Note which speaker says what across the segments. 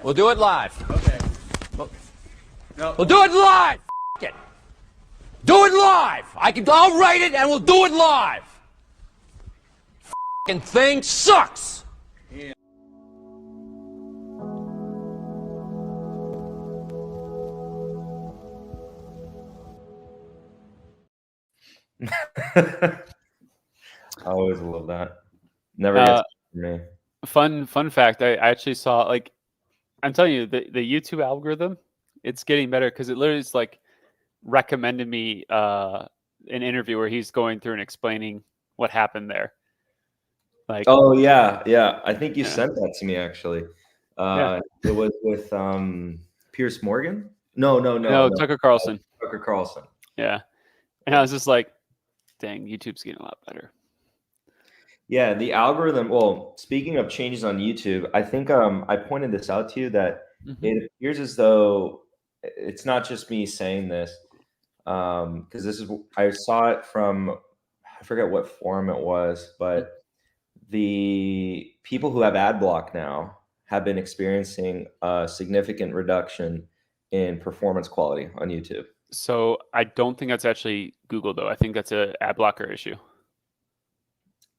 Speaker 1: We'll do it live.
Speaker 2: Okay.
Speaker 1: We'll do it live. F it. Do it live. I'll write it and we'll do it live. F***ing thing sucks.
Speaker 2: Yeah.
Speaker 3: I always love that. Never gets for me.
Speaker 4: Fun fact. I actually saw, like, I'm telling you, the YouTube algorithm, it's getting better because it literally is like recommended me an interview where he's going through and explaining what happened there. Like,
Speaker 3: oh yeah. I think you sent that to me actually. It was with Pierce Morgan. No,
Speaker 4: Tucker Carlson.
Speaker 3: Tucker Carlson.
Speaker 4: Yeah, and I was just like, dang, YouTube's getting a lot better.
Speaker 3: Yeah, the algorithm. Well, speaking of changes on YouTube, I think I pointed this out to you that it appears as though it's not just me saying this, because I saw it from, I forget what forum it was, but the people who have ad block now have been experiencing a significant reduction in performance quality on YouTube.
Speaker 4: So I don't think that's actually Google though. I think that's an ad blocker issue.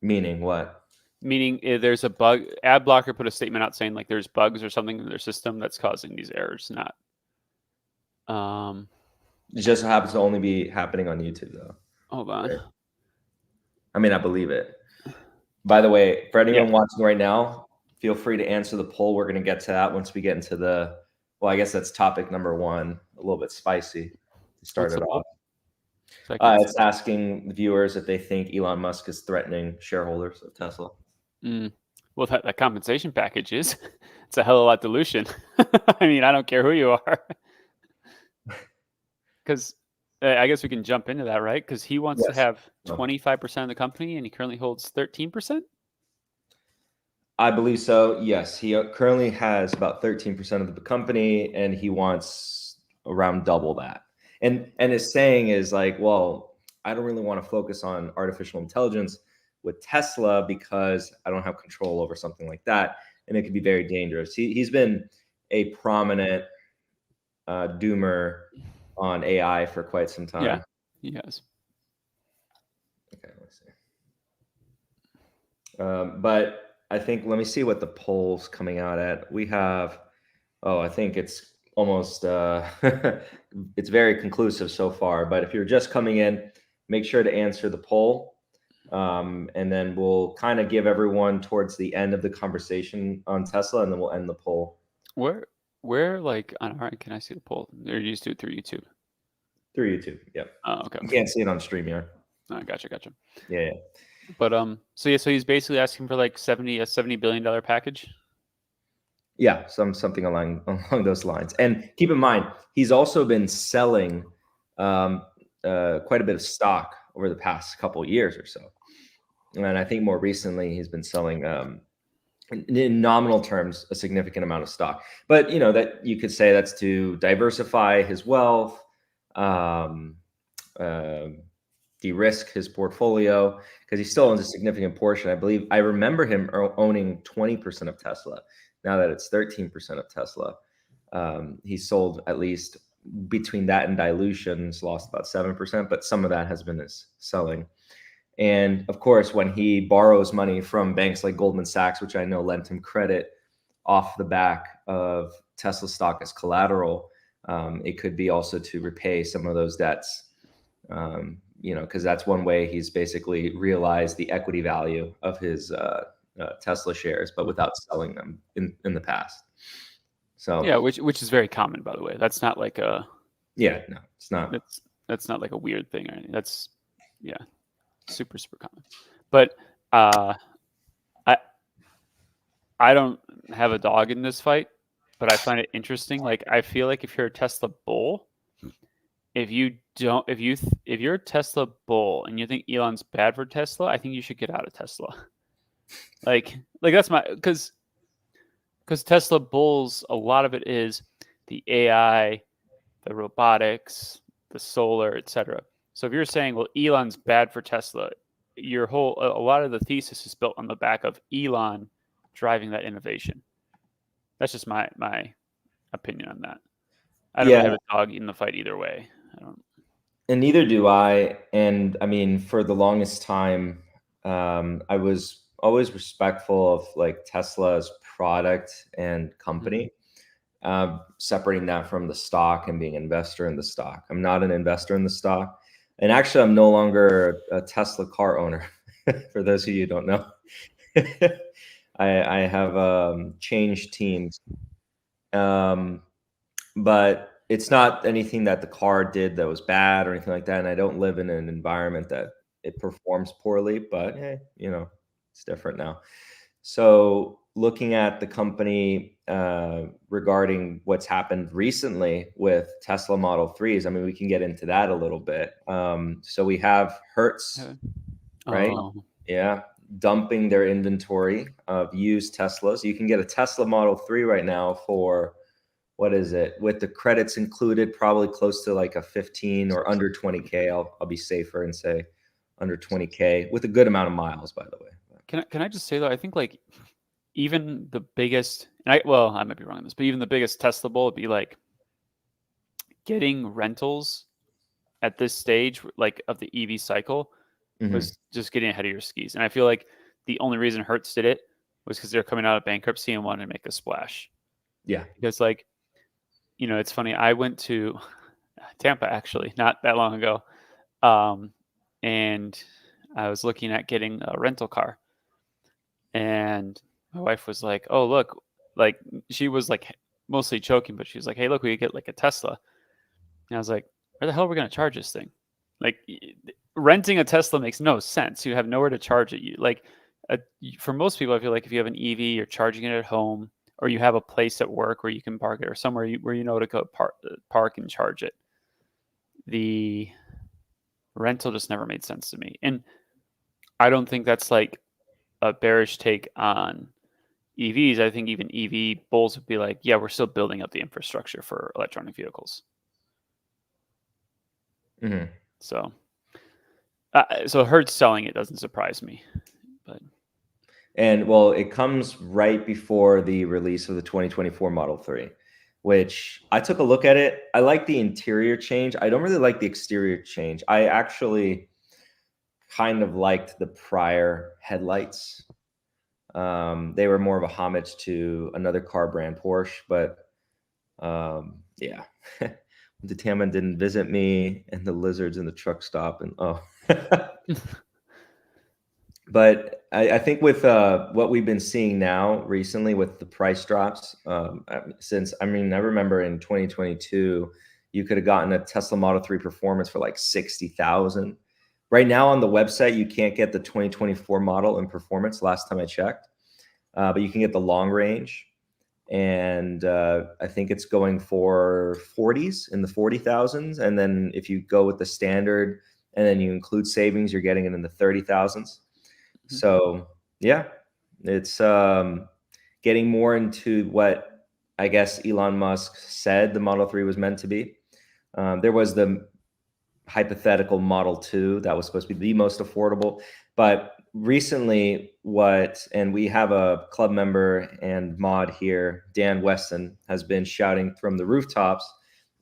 Speaker 3: Meaning what?
Speaker 4: Meaning there's a bug. Ad blocker put a statement out saying like there's bugs or something in their system that's causing these errors. Not.
Speaker 3: It just happens to only be happening on YouTube though.
Speaker 4: Hold on.
Speaker 3: Right? I mean, I believe it. By the way, for anyone watching right now, feel free to answer the poll. We're going to get to that once we get into the, well, I guess that's topic number one, a little bit spicy to start it off. It's asking viewers if they think Elon Musk is threatening shareholders of Tesla.
Speaker 4: Well, that compensation package is. It's a hell of a lot dilution. I mean, I don't care who you are. Because I guess we can jump into that, right? Because he wants to have 25% of the company, and he currently holds 13%?
Speaker 3: I believe so, yes. He currently has about 13% of the company, and he wants around double that. And his saying is like, well, I don't really want to focus on artificial intelligence with Tesla because I don't have control over something like that, and it could be very dangerous. He's been a prominent doomer on AI for quite some time.
Speaker 4: Yeah, he has.
Speaker 3: Okay, let's see. But I think, let me see what the poll's coming out at. We have, I think it's almost, it's very conclusive so far. But if you're just coming in, make sure to answer the poll. And then we'll kind of give everyone towards the end of the conversation on Tesla, and then we'll end the poll.
Speaker 4: Where like, all right, can I see the poll? They're used to it through YouTube.
Speaker 3: Through YouTube, yep.
Speaker 4: Oh, okay.
Speaker 3: You can't see it on StreamYard.
Speaker 4: Oh, gotcha.
Speaker 3: Yeah.
Speaker 4: But so he's basically asking for like $70 billion package.
Speaker 3: Yeah, something along those lines. And keep in mind, he's also been selling quite a bit of stock over the past couple of years or so. And I think more recently he's been selling in nominal terms a significant amount of stock. But you know, that you could say that's to diversify his wealth, de-risk his portfolio, because he still owns a significant portion. I believe I remember him owning 20% of Tesla. Now that it's 13% of Tesla, he sold at least between that and dilutions, lost about 7%, but some of that has been his selling. And of course, when he borrows money from banks like Goldman Sachs, which I know lent him credit off the back of Tesla stock as collateral, it could be also to repay some of those debts, because that's one way he's basically realized the equity value of his Tesla shares, but without selling them in the past. So
Speaker 4: yeah, which is very common, by the way. That's not like a
Speaker 3: no, it's not.
Speaker 4: That's not like a weird thing or anything. That's super common. But I don't have a dog in this fight, but I find it interesting. Like, I feel like if you're a Tesla bull, if you're a Tesla bull and you think Elon's bad for Tesla, I think you should get out of Tesla. like that's because Tesla bulls, a lot of it is the AI, the robotics, the solar, etc. So if you're saying, well, Elon's bad for Tesla, a lot of the thesis is built on the back of Elon driving that innovation. That's just my opinion on that. I don't
Speaker 3: Yeah.
Speaker 4: really have a dog in the fight either way. I don't.
Speaker 3: And neither do I. And I mean, for the longest time, I was always respectful of like Tesla's product and company, separating that from the stock and being an investor in the stock. I'm not an investor in the stock. And actually, I'm no longer a Tesla car owner, for those of you who don't know. I have changed teams. But it's not anything that the car did that was bad or anything like that. And I don't live in an environment that it performs poorly, but hey, you know, it's different now. So looking at the company regarding what's happened recently with Tesla Model 3s, I mean, we can get into that a little bit. So we have Hertz, right?
Speaker 4: Oh.
Speaker 3: Yeah, dumping their inventory of used Teslas. You can get a Tesla Model 3 right now for, what is it, with the credits included, probably close to like a 15 or under 20K. I'll be safer and say under 20K with a good amount of miles, by the way.
Speaker 4: Can I just say though, I think like even the biggest, and I might be wrong on this, but even the biggest Tesla bull would be like getting rentals at this stage, like of the EV cycle, was just getting ahead of your skis. And I feel like the only reason Hertz did it was because they're coming out of bankruptcy and wanted to make a splash.
Speaker 3: Yeah.
Speaker 4: Because like, you know, it's funny. I went to Tampa actually not that long ago, and I was looking at getting a rental car, and my wife was like, "Oh, look," like she was like mostly joking, but she was like, "Hey, look, we could get like a Tesla." And I was like, "Where the hell are we going to charge this thing?" Like renting a Tesla makes no sense. You have nowhere to charge it. You like for most people, I feel like if you have an EV, you're charging it at home, or you have a place at work where you can park it, or somewhere where you know to go park and charge it. The rental just never made sense to me, and I don't think that's like a bearish take on EVs. I think even EV bulls would be like, yeah, we're still building up the infrastructure for electronic vehicles. So Hertz selling it doesn't surprise me, but.
Speaker 3: And well, it comes right before the release of the 2024 Model 3, which I took a look at it. I like the interior change. I don't really like the exterior change. I actually kind of liked the prior headlights. They were more of a homage to another car brand, Porsche, but yeah. The Taman didn't visit me and the lizards in the truck stop and But I think with what we've been seeing now recently with the price drops, since, I mean, I remember in 2022, you could have gotten a Tesla Model 3 Performance for like 60,000. Right now on the website, you can't get the 2024 model in Performance, last time I checked, but you can get the long range. And I think it's going for 40s, in the 40,000s. And then if you go with the standard and then you include savings, you're getting it in the 30,000s. So yeah, it's getting more into what I guess Elon Musk said the Model 3 was meant to be. There was the hypothetical Model 2 that was supposed to be the most affordable, but recently and we have a club member and mod here, Dan Weston, has been shouting from the rooftops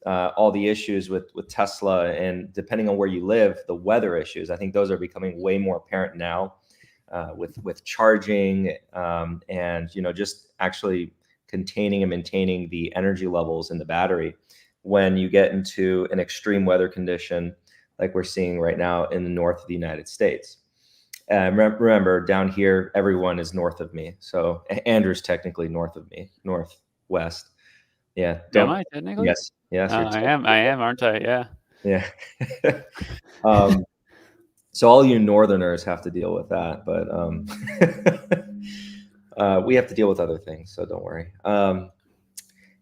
Speaker 3: all the issues with Tesla, and depending on where you live, the weather issues. I think those are becoming way more apparent now. With charging and just actually containing and maintaining the energy levels in the battery when you get into an extreme weather condition like we're seeing right now in the north of the United States. Remember, down here, everyone is north of me. So Andrew's technically north of me, northwest. Yeah.
Speaker 4: Am I technically?
Speaker 3: Yes. Yes.
Speaker 4: I am, aren't I? Yeah.
Speaker 3: Yeah. So all you northerners have to deal with that, but we have to deal with other things, so don't worry.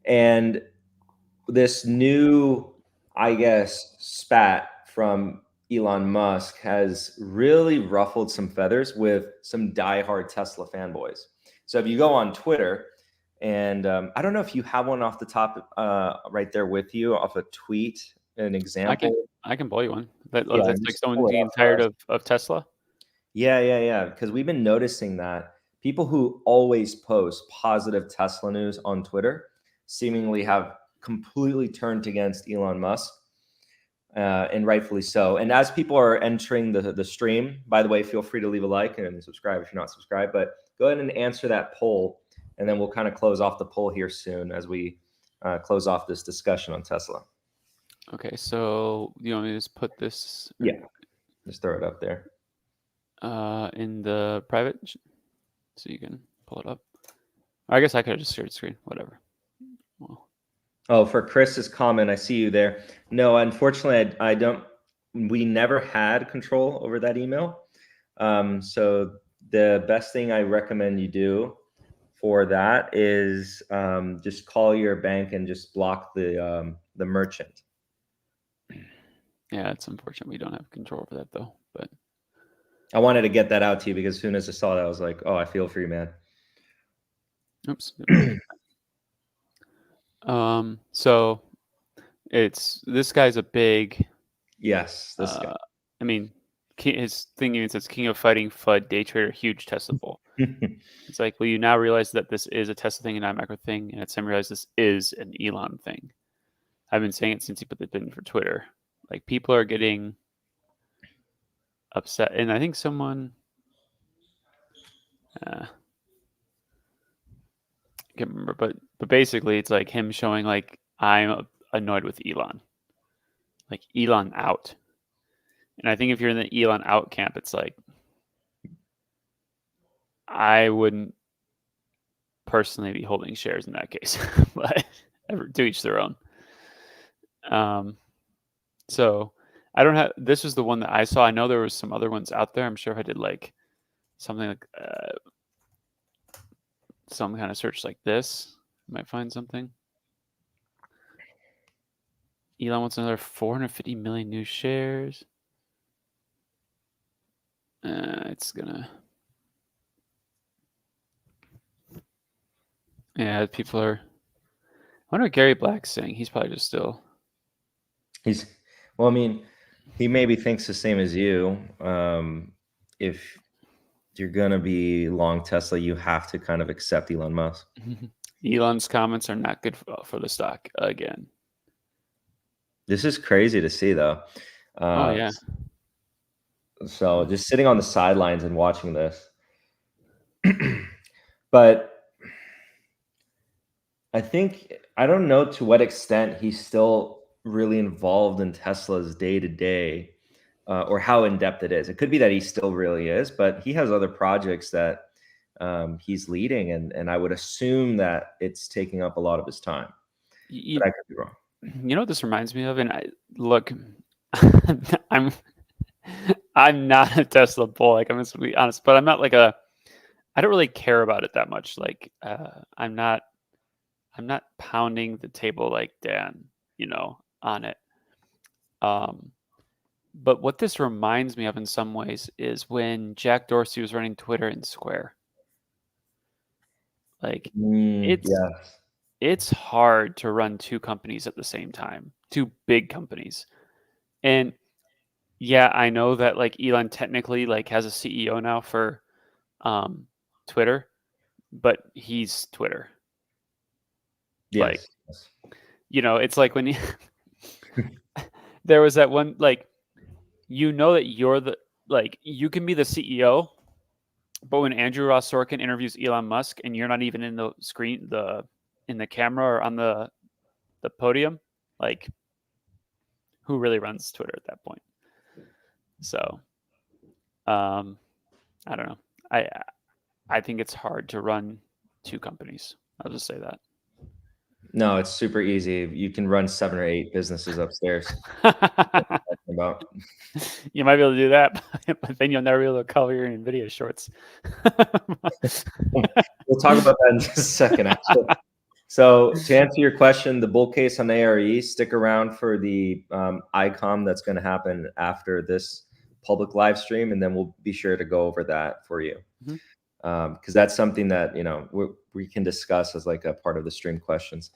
Speaker 3: And this new, I guess, spat from Elon Musk has really ruffled some feathers with some diehard Tesla fanboys. So if you go on Twitter, and I don't know if you have one off the top right there with you, off a tweet, an example.
Speaker 4: I can pull you one. That's
Speaker 3: Yeah,
Speaker 4: like
Speaker 3: just
Speaker 4: someone
Speaker 3: pull it
Speaker 4: being
Speaker 3: up for
Speaker 4: tired
Speaker 3: us.
Speaker 4: of Tesla.
Speaker 3: Yeah. Because we've been noticing that people who always post positive Tesla news on Twitter seemingly have completely turned against Elon Musk, and rightfully so. And as people are entering the stream, by the way, feel free to leave a like and subscribe if you're not subscribed, but go ahead and answer that poll, and then we'll kind of close off the poll here soon as we close off this discussion on Tesla.
Speaker 4: Okay, so you want me to just put this?
Speaker 3: Yeah, just throw it up there.
Speaker 4: In the private, so you can pull it up. I guess I could have just shared screen, whatever. Well.
Speaker 3: Oh, for Chris's comment, I see you there. No, unfortunately, I don't. We never had control over that email. So the best thing I recommend you do for that is just call your bank and just block the merchant.
Speaker 4: Yeah, it's unfortunate we don't have control over that though. But
Speaker 3: I wanted to get that out to you because as soon as I saw that, I was like, "Oh, I feel for you, man."
Speaker 4: Oops. So this guy's a big.
Speaker 3: Yes, this guy.
Speaker 4: I mean, his thing even says King of Fighting FUD Day Trader, huge Tesla bull. It's like, well, you now realize that this is a Tesla thing and not a macro thing, and it's time you realize this is an Elon thing. I've been saying it since he put the pin for Twitter. Like, people are getting upset, and I think someone I can't remember, but basically it's like him showing like, I'm annoyed with Elon, like Elon out. And I think if you're in the Elon out camp, it's like, I wouldn't personally be holding shares in that case, but to each their own. So I don't have, this is the one that I saw. I know there was some other ones out there. I'm sure if I did like something like some kind of search like this, I might find something. Elon wants another 450 million new shares. It's gonna. Yeah, people are. I wonder what Gary Black's saying. He's probably just still.
Speaker 3: Well, I mean, he maybe thinks the same as you. If you're gonna be long Tesla, you have to kind of accept Elon Musk.
Speaker 4: Elon's comments are not good for the stock again.
Speaker 3: This is crazy to see, though.
Speaker 4: Oh yeah.
Speaker 3: So just sitting on the sidelines and watching this, but I don't know to what extent he's still really involved in Tesla's day-to-day, or how in-depth it is. It could be that he still really is, but he has other projects that he's leading, and I would assume that it's taking up a lot of his time. But I could be wrong.
Speaker 4: You know what this reminds me of? And look, I'm not a Tesla bull. Like, I'm just to be honest, but I'm not like I don't really care about it that much. Like, I'm not pounding the table like Dan, on it. But what this reminds me of in some ways is when Jack Dorsey was running Twitter and Square. Like, it's hard to run two companies at the same time, two big companies. And yeah, I know that like Elon technically like has a CEO now for Twitter, but he's Twitter.
Speaker 3: Yes.
Speaker 4: Like, it's like when there was that one, like, that you're you can be the CEO, but when Andrew Ross Sorkin interviews Elon Musk and you're not even in the screen, in the camera or on the podium, like, who really runs Twitter at that point? So, I don't know. I think it's hard to run two companies. I'll just say that.
Speaker 3: No, it's super easy. You can run 7 or 8 businesses upstairs.
Speaker 4: You might be able to do that, but then you'll never be able to cover your Nvidia shorts.
Speaker 3: We'll talk about that in just a second, actually. So to answer your question, the bull case on ARE, stick around for the ICOM that's going to happen after this public live stream, and then we'll be sure to go over that for you. Because that's something that we can discuss as like a part of the stream questions.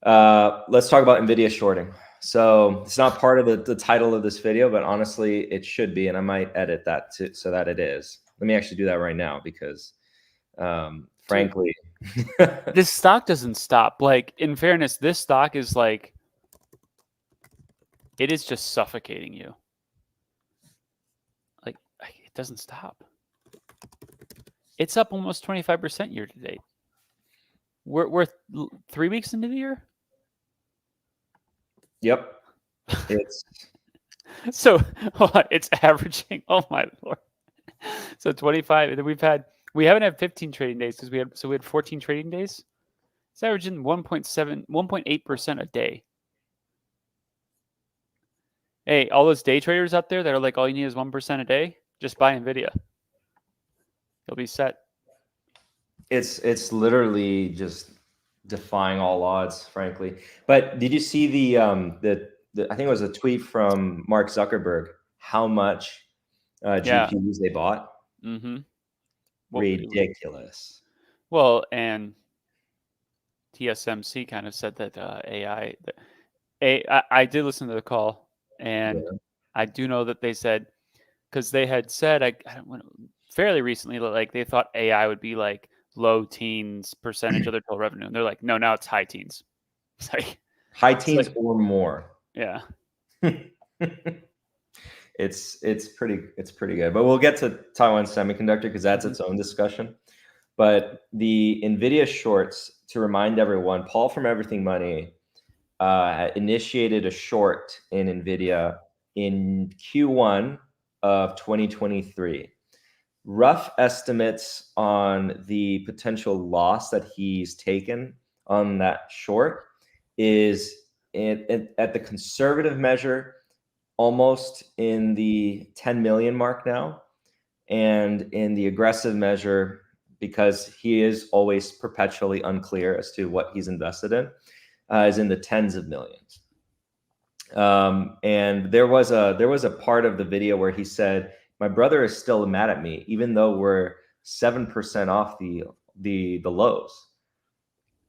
Speaker 3: Let's talk about Nvidia shorting. So it's not part of the title of this video, but honestly, it should be, and I might edit that so that it is. Let me actually do that right now because, frankly,
Speaker 4: This stock doesn't stop. Like, in fairness, this stock is like, it is just suffocating you. Like, it doesn't stop. It's up almost 25% year to date. We're 3 weeks into the year.
Speaker 3: Yep. It's
Speaker 4: So it's averaging. Oh my Lord. So 25. And then we haven't had 15 trading days because we had 14 trading days. It's averaging 1.8% a day. Hey, all those day traders out there that are like, all you need is 1% a day, just buy Nvidia. You'll be set.
Speaker 3: it's literally just defying all odds, frankly. But did you see the I think it was a tweet from Mark Zuckerberg, how much GPUs they bought?
Speaker 4: Mm-hmm.
Speaker 3: Ridiculous.
Speaker 4: Well, and TSMC kind of said that AI. I did listen to the call, and I do know that they said, because they had said fairly recently, like they thought AI would be like low teens percentage of their total revenue, and they're like, no, now it's high teens. It's like
Speaker 3: high teens or more.
Speaker 4: Yeah.
Speaker 3: It's pretty good. But we'll get to Taiwan Semiconductor because that's its own discussion. But the Nvidia shorts, to remind everyone, Paul from Everything Money initiated a short in Nvidia in Q1 of 2023. Rough estimates on the potential loss that he's taken on that short is at the conservative measure, almost in the 10 million mark now. And in the aggressive measure, because he is always perpetually unclear as to what he's invested in, is in the tens of millions. And there was a part of the video where he said, my brother is still mad at me, even though we're 7% off the lows.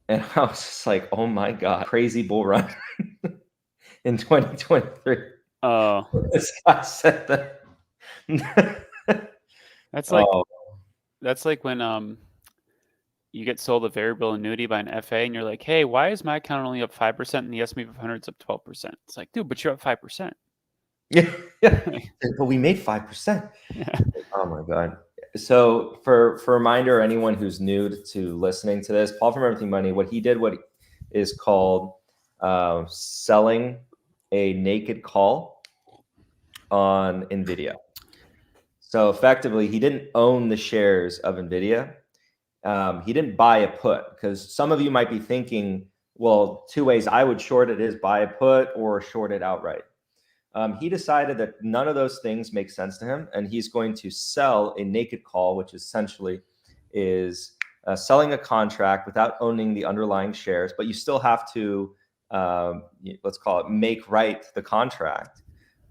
Speaker 3: And I was just like, oh my God, crazy bull run in 2023.
Speaker 4: Oh,
Speaker 3: this guy said that.
Speaker 4: That's like when you get sold a variable annuity by an FA and you're like, hey, why is my account only up 5% and the S&P 500 is up 12%? It's like, dude, but you're up 5%.
Speaker 3: Yeah. But we made 5%.
Speaker 4: Yeah.
Speaker 3: Oh my God. So for a reminder, anyone who's new to listening to this, Paul from Everything Money, what he did, what is called selling a naked call on Nvidia. So effectively, he didn't own the shares of Nvidia. He didn't buy a put, because some of you might be thinking, well, two ways I would short it is buy a put or short it outright. He decided that none of those things make sense to him, and he's going to sell a naked call, which essentially is selling a contract without owning the underlying shares, but you still have to, let's call it, make right the contract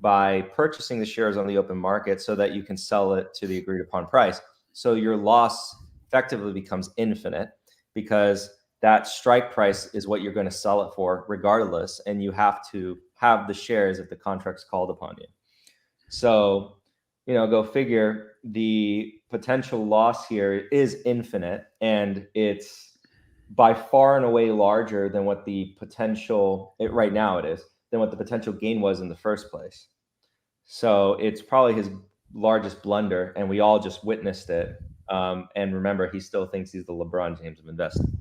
Speaker 3: by purchasing the shares on the open market so that you can sell it to the agreed upon price. So your loss effectively becomes infinite, because that strike price is what you're going to sell it for regardless, and you have to have the shares if the contract's called upon you. So, go figure, the potential loss here is infinite, and it's by far and away larger than what the potential, right now it is, than what the potential gain was in the first place. So it's probably his largest blunder, and we all just witnessed it. And remember, he still thinks he's the LeBron James of investing.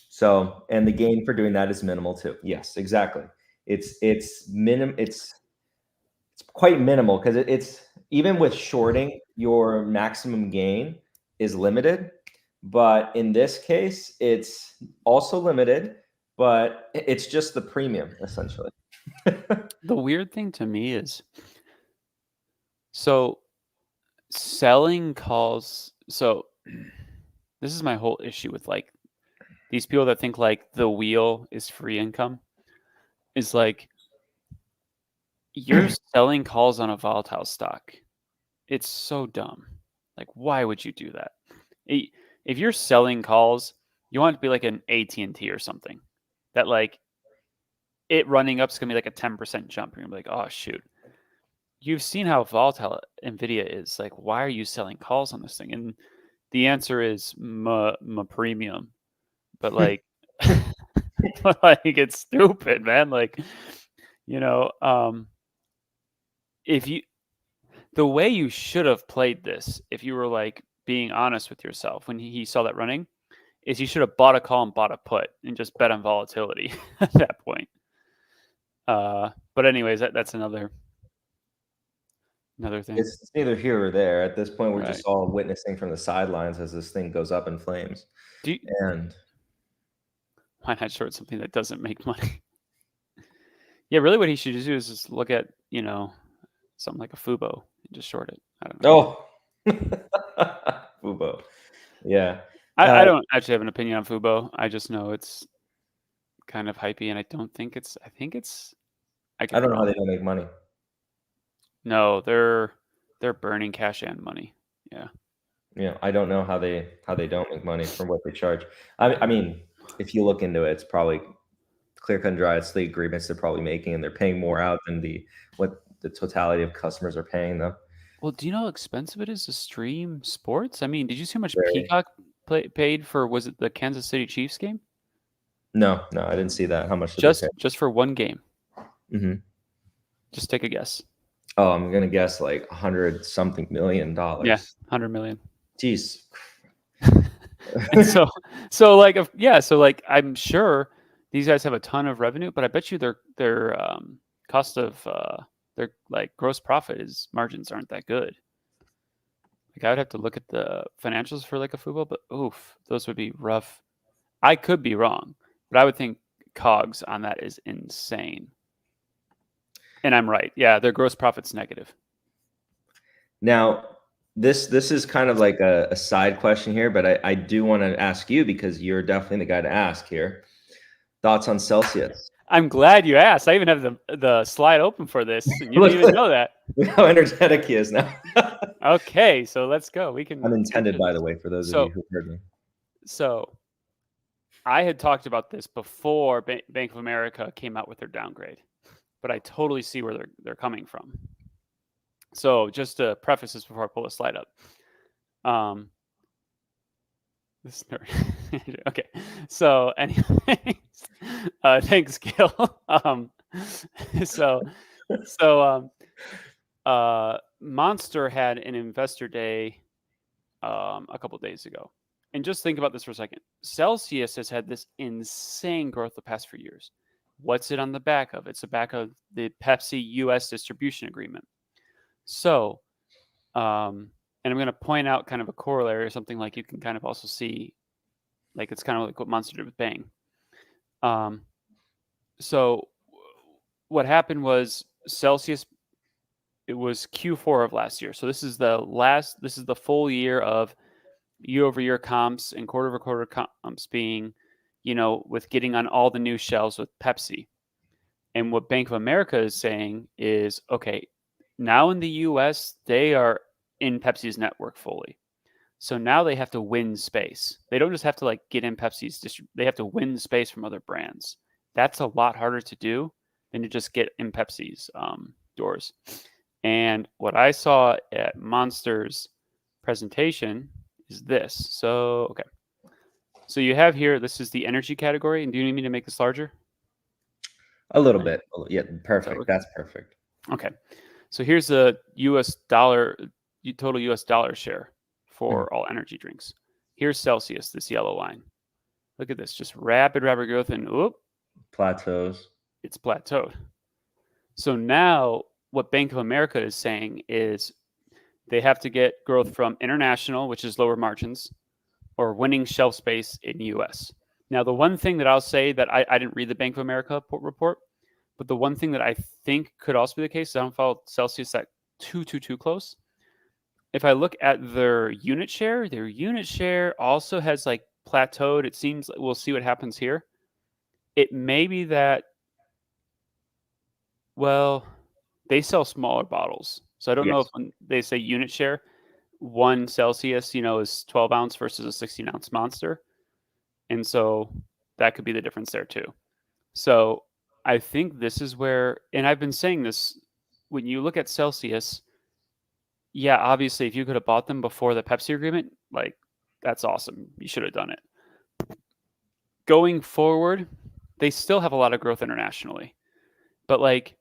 Speaker 3: So, and the gain for doing that is minimal too. Yes, exactly. It's quite minimal, because it's even with shorting, your maximum gain is limited. But in this case, it's also limited, but it's just the premium essentially.
Speaker 4: The weird thing to me is, so selling calls. So this is my whole issue with like these people that think like the wheel is free income, is like, you're selling calls on a volatile stock. It's so dumb. Like, why would you do that? If you're selling calls, you want it to be like an AT&T or something that like it running up is going to be like a 10% jump. You're going to be like, oh, shoot. You've seen how volatile Nvidia is. Like, why are you selling calls on this thing? And the answer is premium, but like, but like it's stupid, man. Like, if you the way you should have played this, if you were like being honest with yourself when he saw that running, is you should have bought a call and bought a put and just bet on volatility at that point. But anyways, that's another thing.
Speaker 3: It's neither here or there. At this point, we're
Speaker 4: Right.
Speaker 3: just all witnessing from the sidelines as this thing goes up in flames. And
Speaker 4: why not short something that doesn't make money? Yeah, really what he should do is just look at, something like a Fubo and just short it. I don't know.
Speaker 3: oh, Fubo. Yeah.
Speaker 4: I don't actually have an opinion on Fubo. I just know it's kind of hypey, and I think it's. I
Speaker 3: don't know how they don't make money.
Speaker 4: No, they're burning cash and money. Yeah.
Speaker 3: Yeah, I don't know how they don't make money from what they charge. I mean, if you look into it, it's probably clear cut and dry. It's the agreements they're probably making, and they're paying more out than what the totality of customers are paying them.
Speaker 4: Well, do you know how expensive it is to stream sports? I mean, did you see how much Peacock paid for? Was it the Kansas City Chiefs game?
Speaker 3: No, I didn't see that. How much?
Speaker 4: Just for one game?
Speaker 3: Mm-hmm.
Speaker 4: Just take a guess.
Speaker 3: Oh, I'm gonna guess like $100-something million.
Speaker 4: Yeah, $100 million.
Speaker 3: Jeez.
Speaker 4: so like I'm sure these guys have a ton of revenue, but I bet you their cost of their like gross profit margins aren't that good. Like I would have to look at the financials for like a Fubo, but those would be rough. I could be wrong, but I would think COGS on that is insane. And I'm right. Yeah, their gross profit's negative.
Speaker 3: Now, this is kind of like a side question here, but I do want to ask you because you're definitely the guy to ask here. Thoughts on Celsius?
Speaker 4: I'm glad you asked. I even have the slide open for this, and you didn't even know that.
Speaker 3: Look how energetic he is now.
Speaker 4: Okay, so let's go. We can.
Speaker 3: Unintended, by the way, for those of you who heard me.
Speaker 4: So, I had talked about this before Bank of America came out with their downgrade, but I totally see where they're coming from. So, just to preface this before I pull the slide up, this nerd. Okay, so anyways, thanks, Gil. Monster had an investor day a couple days ago, and just think about this for a second. Celsius has had this insane growth the past few years. What's it on the back of? It's the back of the Pepsi U.S. distribution agreement. So, and I'm going to point out kind of a corollary or something like you can kind of also see, like it's kind of like what Monster did with Bang. So what happened was Celsius, it was Q4 of last year. So this is the full year of year-over-year comps and quarter-over-quarter comps being, with getting on all the new shelves with Pepsi. And what Bank of America is saying is, okay, now in the U.S., they are in Pepsi's network fully. So now they have to win space. They don't just have to get in Pepsi's they have to win space from other brands. That's a lot harder to do than to just get in Pepsi's doors. And what I saw at Monster's presentation is this. So, okay. So you have here, this is the energy category. And do you need me to make this larger?
Speaker 3: A little bit. Yeah, perfect. That's perfect.
Speaker 4: Okay. So here's the total US dollar share for all energy drinks. Here's Celsius, this yellow line. Look at this, just rapid growth, and
Speaker 3: plateaus.
Speaker 4: It's plateaued. So now what Bank of America is saying is they have to get growth from international, which is lower margins, or winning shelf space in US. Now, the one thing that I'll say that I didn't read the Bank of America report, but the one thing that I think could also be the case, I don't follow Celsius that too close. If I look at their unit share also has plateaued. It seems we'll see what happens here. It may be that, well, they sell smaller bottles. So I don't know if when they say unit share, one Celsius, is 12 ounce versus a 16 ounce Monster. And so that could be the difference there too. So I think this is where, and I've been saying this, when you look at Celsius, yeah, obviously if you could have bought them before the Pepsi agreement, that's awesome. You should have done it. Going forward, they still have a lot of growth internationally. But like,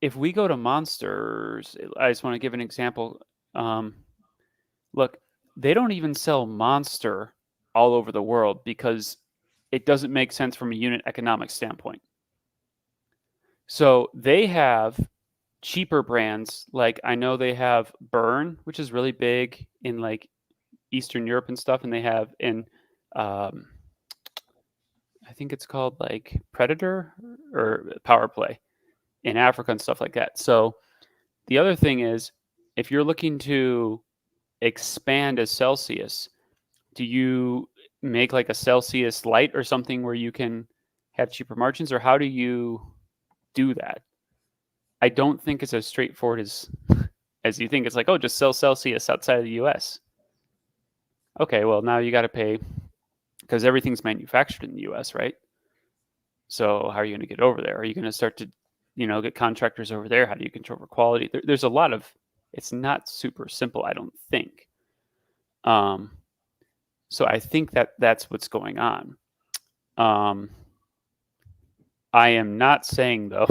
Speaker 4: if we go to Monsters, I just want to give an example. Look, they don't even sell Monster all over the world because it doesn't make sense from a unit economic standpoint. So they have cheaper brands. Like I know they have Burn, which is really big in like Eastern Europe and stuff, and they have in I think it's called like Predator or Power Play in Africa and stuff like that. So the other thing is, if you're looking to expand as Celsius, do you make like a Celsius Light or something where you can have cheaper margins, or how do you do that? I don't think it's as straightforward as you think. It's like, oh, just sell Celsius outside of the US. Okay, well, now you got to pay because everything's manufactured in the US, right? So how are you going to get over there? Are you going to start to, get contractors over there? How do you control for quality? There's a lot of, it's not super simple, I don't think. So I think that's what's going on. I am not saying, though,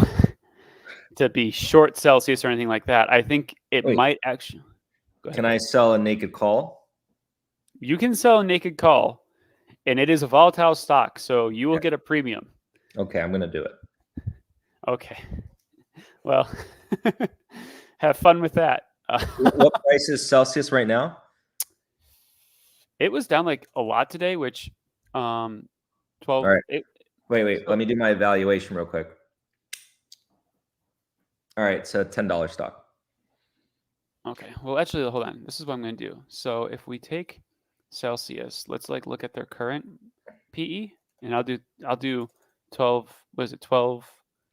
Speaker 4: to be short Celsius or anything like that. I think it might actually...
Speaker 3: Can I sell a naked call?
Speaker 4: You can sell a naked call, and it is a volatile stock, so you will get a premium.
Speaker 3: Okay, I'm going to do it.
Speaker 4: Okay. Well, have fun with that.
Speaker 3: What price is Celsius right now?
Speaker 4: It was down like a lot today, which 12.
Speaker 3: All right. Wait. Let me do my evaluation real quick. All right, so $10 stock.
Speaker 4: Okay. Well, actually, hold on. This is what I'm going to do. So if we take Celsius, let's like look at their current PE, and I'll do 12. What is it? 12,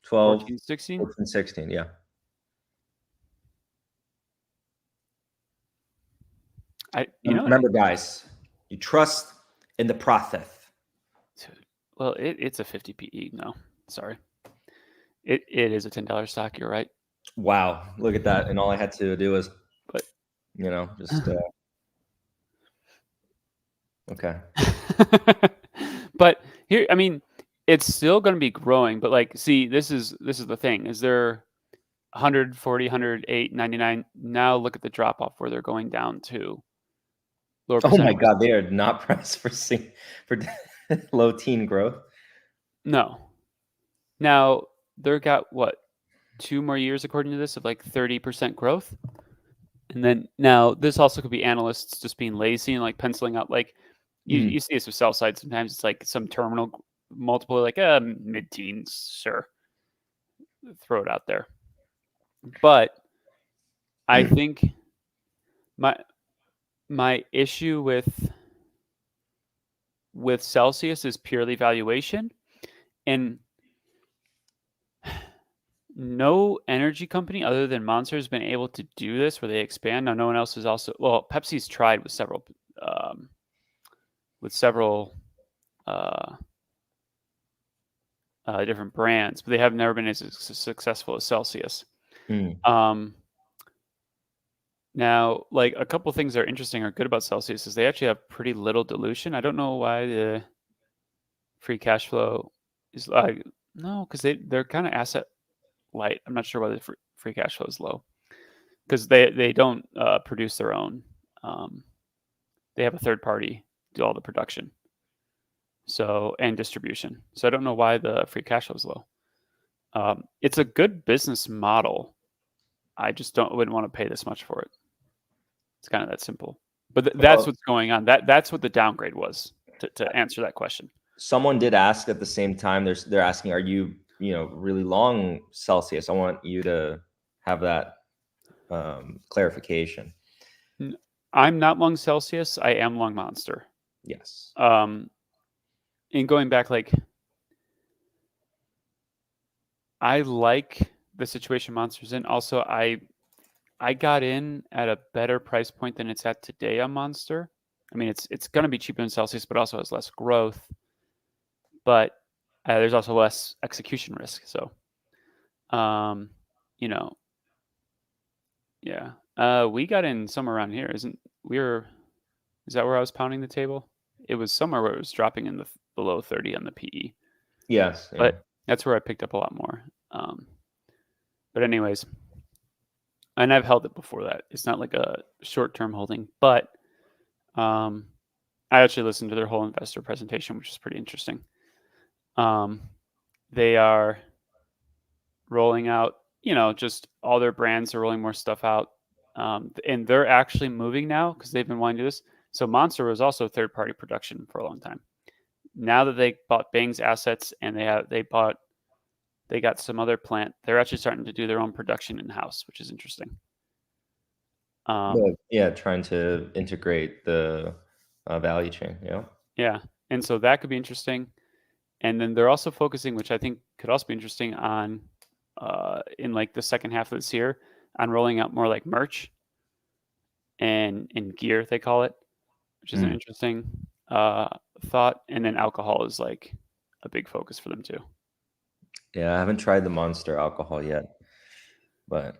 Speaker 4: 14, 16?
Speaker 3: 14, 16, yeah. Remember, guys, you trust in the process.
Speaker 4: Well, it's a 50 PE. No, sorry. It is a $10 stock. You're right.
Speaker 3: Wow, look at that. And all I had to do was, just okay.
Speaker 4: But here, I mean, it's still going to be growing. But like, see, this is the thing. Is there 140, 108, 99? Now look at the drop off where they're going down to.
Speaker 3: Oh my God, they are not priced for low teen growth.
Speaker 4: No. Now they're got what, 2 more years according to this of like 30% growth, and then now this also could be analysts just being lazy and like penciling out like you see this with sell side sometimes. It's like some terminal multiple like mid-teens, sure, throw it out there. But I think my issue with Celsius is purely valuation, and no energy company other than Monster has been able to do this where they expand. Now, no one else is also, well, Pepsi's tried with several different brands, but they have never been as successful as Celsius. Now, like a couple things that are interesting or good about Celsius is they actually have pretty little dilution. I don't know why the free cash flow is like, no, because they're kind of asset light. I'm not sure why the free cash flow is low, because they don't produce their own. They have a third party do all the production, and distribution. So I don't know why the free cash flow is low. It's a good business model. I just wouldn't want to pay this much for it. It's kind of that simple. But that's what's going on. That's what the downgrade was to answer that question.
Speaker 3: Someone did ask at the same time. They're asking, are you really long Celsius? I want you to have that clarification.
Speaker 4: I'm not long Celsius. I am long Monster.
Speaker 3: Yes.
Speaker 4: And going back, like, I like the situation Monster's in. Also, I got in at a better price point than it's at today on Monster. I mean, it's going to be cheaper than Celsius, but also has less growth. But there's also less execution risk. So, yeah. We got in somewhere around here, Is that where I was pounding the table? It was somewhere where it was dropping in the below 30 on the PE.
Speaker 3: Yes. Yeah.
Speaker 4: But that's where I picked up a lot more. But anyways, and I've held it before that. It's not like a short-term holding, but I actually listened to their whole investor presentation, which is pretty interesting. They are rolling out, just all their brands are rolling more stuff out. And they're actually moving now because they've been wanting to do this. So Monster was also third-party production for a long time. Now that they bought Bang's assets and they got some other plant, they're actually starting to do their own production in-house, which is interesting.
Speaker 3: Trying to integrate the value chain. Yeah.
Speaker 4: Yeah. And so that could be interesting. And then they're also focusing, which I think could also be interesting, on in like the second half of this year, on rolling out more like merch and gear, they call it, which is an interesting thought. And then alcohol is like a big focus for them too.
Speaker 3: Yeah, I haven't tried the Monster alcohol yet, but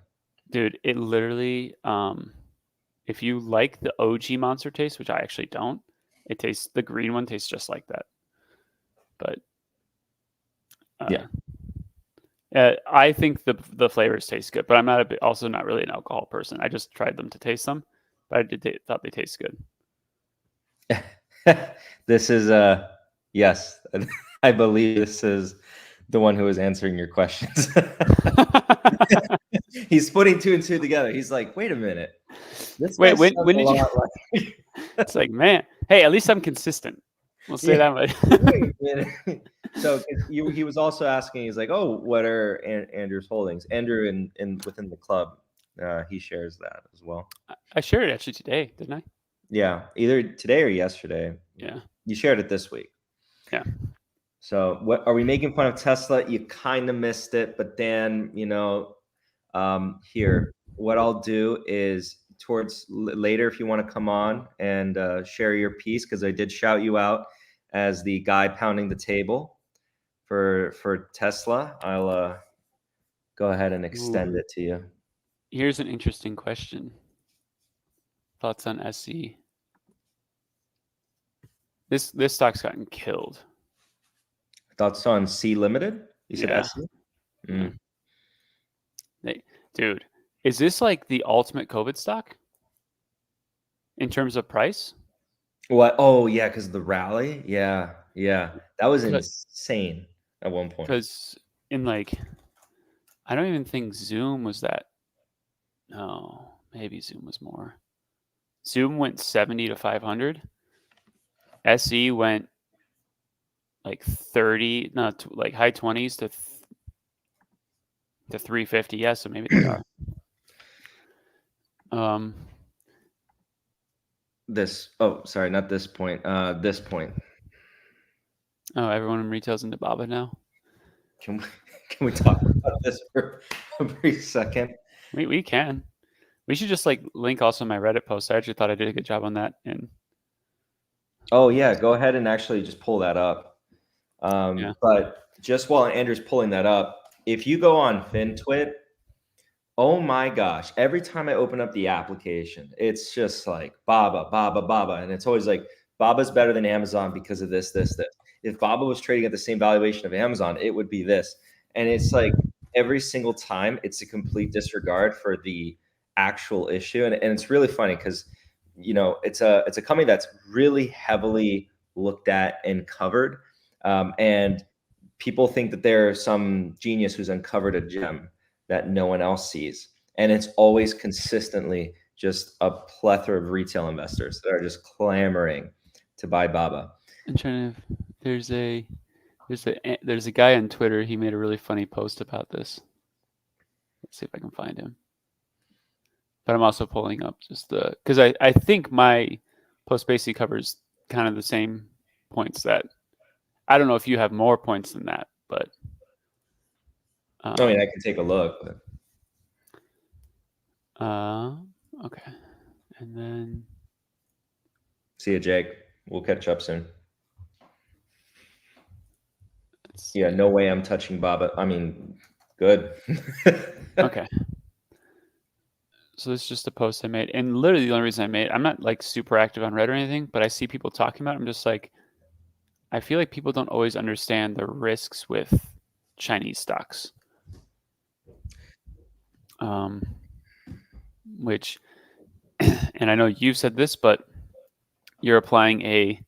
Speaker 4: dude, it literally, if you like the OG Monster taste, which I actually don't, the green one tastes just like that. But I think the flavors taste good, but I'm also not really an alcohol person. I just tried them to taste them, but thought they taste good.
Speaker 3: This is yes, I believe this is the one who is answering your questions. He's putting two and two together. He's like, wait a minute.
Speaker 4: When did you? It's like, man, hey, at least I'm consistent. We'll say that much.
Speaker 3: Wait a minute. So he was also asking. He's like, oh, what are Andrew's holdings? Andrew within the club, he shares that as well.
Speaker 4: I shared it actually today, didn't I?
Speaker 3: Yeah, either today or yesterday.
Speaker 4: Yeah,
Speaker 3: you shared it this week.
Speaker 4: Yeah.
Speaker 3: So what are we making fun of Tesla? You kind of missed it, but Dan, here, what I'll do is towards later, if you want to come on and share your piece, because I did shout you out as the guy pounding the table for Tesla, I'll go ahead and extend it to you.
Speaker 4: Here's an interesting question. Thoughts on SE? This stock's gotten killed.
Speaker 3: Thoughts on C Limited? You said SE?
Speaker 4: Mm. Dude, is this like the ultimate COVID stock in terms of price?
Speaker 3: What? Oh, yeah, because of the rally. Yeah. That was insane at one point.
Speaker 4: Because I don't even think Zoom was that. No, maybe Zoom was more. Zoom went 70 to 500. SE went like 30, like high 20s to 350. Yeah, so maybe they are.
Speaker 3: Not this point. This point.
Speaker 4: Oh, everyone in retail's into Baba now.
Speaker 3: Can we talk about this for a brief second?
Speaker 4: We can. We should just link also my Reddit post. I actually thought I did a good job on that. And
Speaker 3: oh yeah, go ahead and actually just pull that up. But just while Andrew's pulling that up, if you go on FinTwit, oh my gosh, every time I open up the application, it's just like Baba, and it's always like Baba's better than Amazon because of this. If Baba was trading at the same valuation of Amazon, it would be this. And it's like every single time it's a complete disregard for the actual issue. And it's really funny because, it's a company that's really heavily looked at and covered. And people think that there's some genius who's uncovered a gem that no one else sees. And it's always consistently just a plethora of retail investors that are just clamoring to buy Baba.
Speaker 4: I'm trying to, there's a guy on Twitter. He made a really funny post about this. Let's see if I can find him. But I'm also pulling up just because I think my post basically covers kind of the same points that, I don't know if you have more points than that, but.
Speaker 3: I mean, I can take a look.
Speaker 4: But... okay. And then.
Speaker 3: See you, Jake. We'll catch up soon. Yeah, no way I'm touching Baba. I mean, good.
Speaker 4: Okay. So this is just a post I made, and literally the only reason I made it, I'm not like super active on Reddit or anything, but I see people talking about it. I'm just like, I feel like people don't always understand the risks with Chinese stocks. Which, and I know you've said this, but you're applying a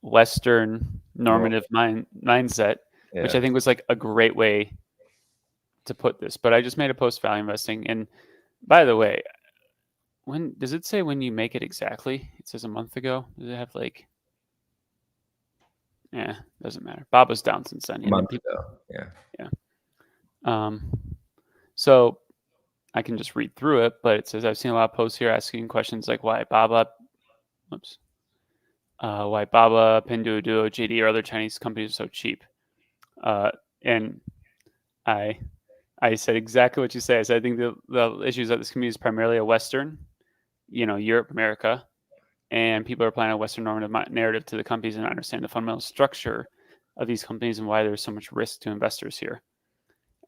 Speaker 4: Western normative mindset, which I think was like a great way to put this. But I just made a post value investing, and by the way, when does it say when you make it exactly? It says a month ago. Does it have like? Yeah, doesn't matter. Bob was down since then.
Speaker 3: A month ago.
Speaker 4: Yeah. So I can just read through it, but it says I've seen a lot of posts here asking questions like why Baba, Pinduoduo, JD, or other Chinese companies are so cheap. And I said exactly what you say. I said I think the issues that this community is primarily a Western, Europe, America, and people are applying a Western normative narrative to the companies and not understand the fundamental structure of these companies and why there's so much risk to investors here.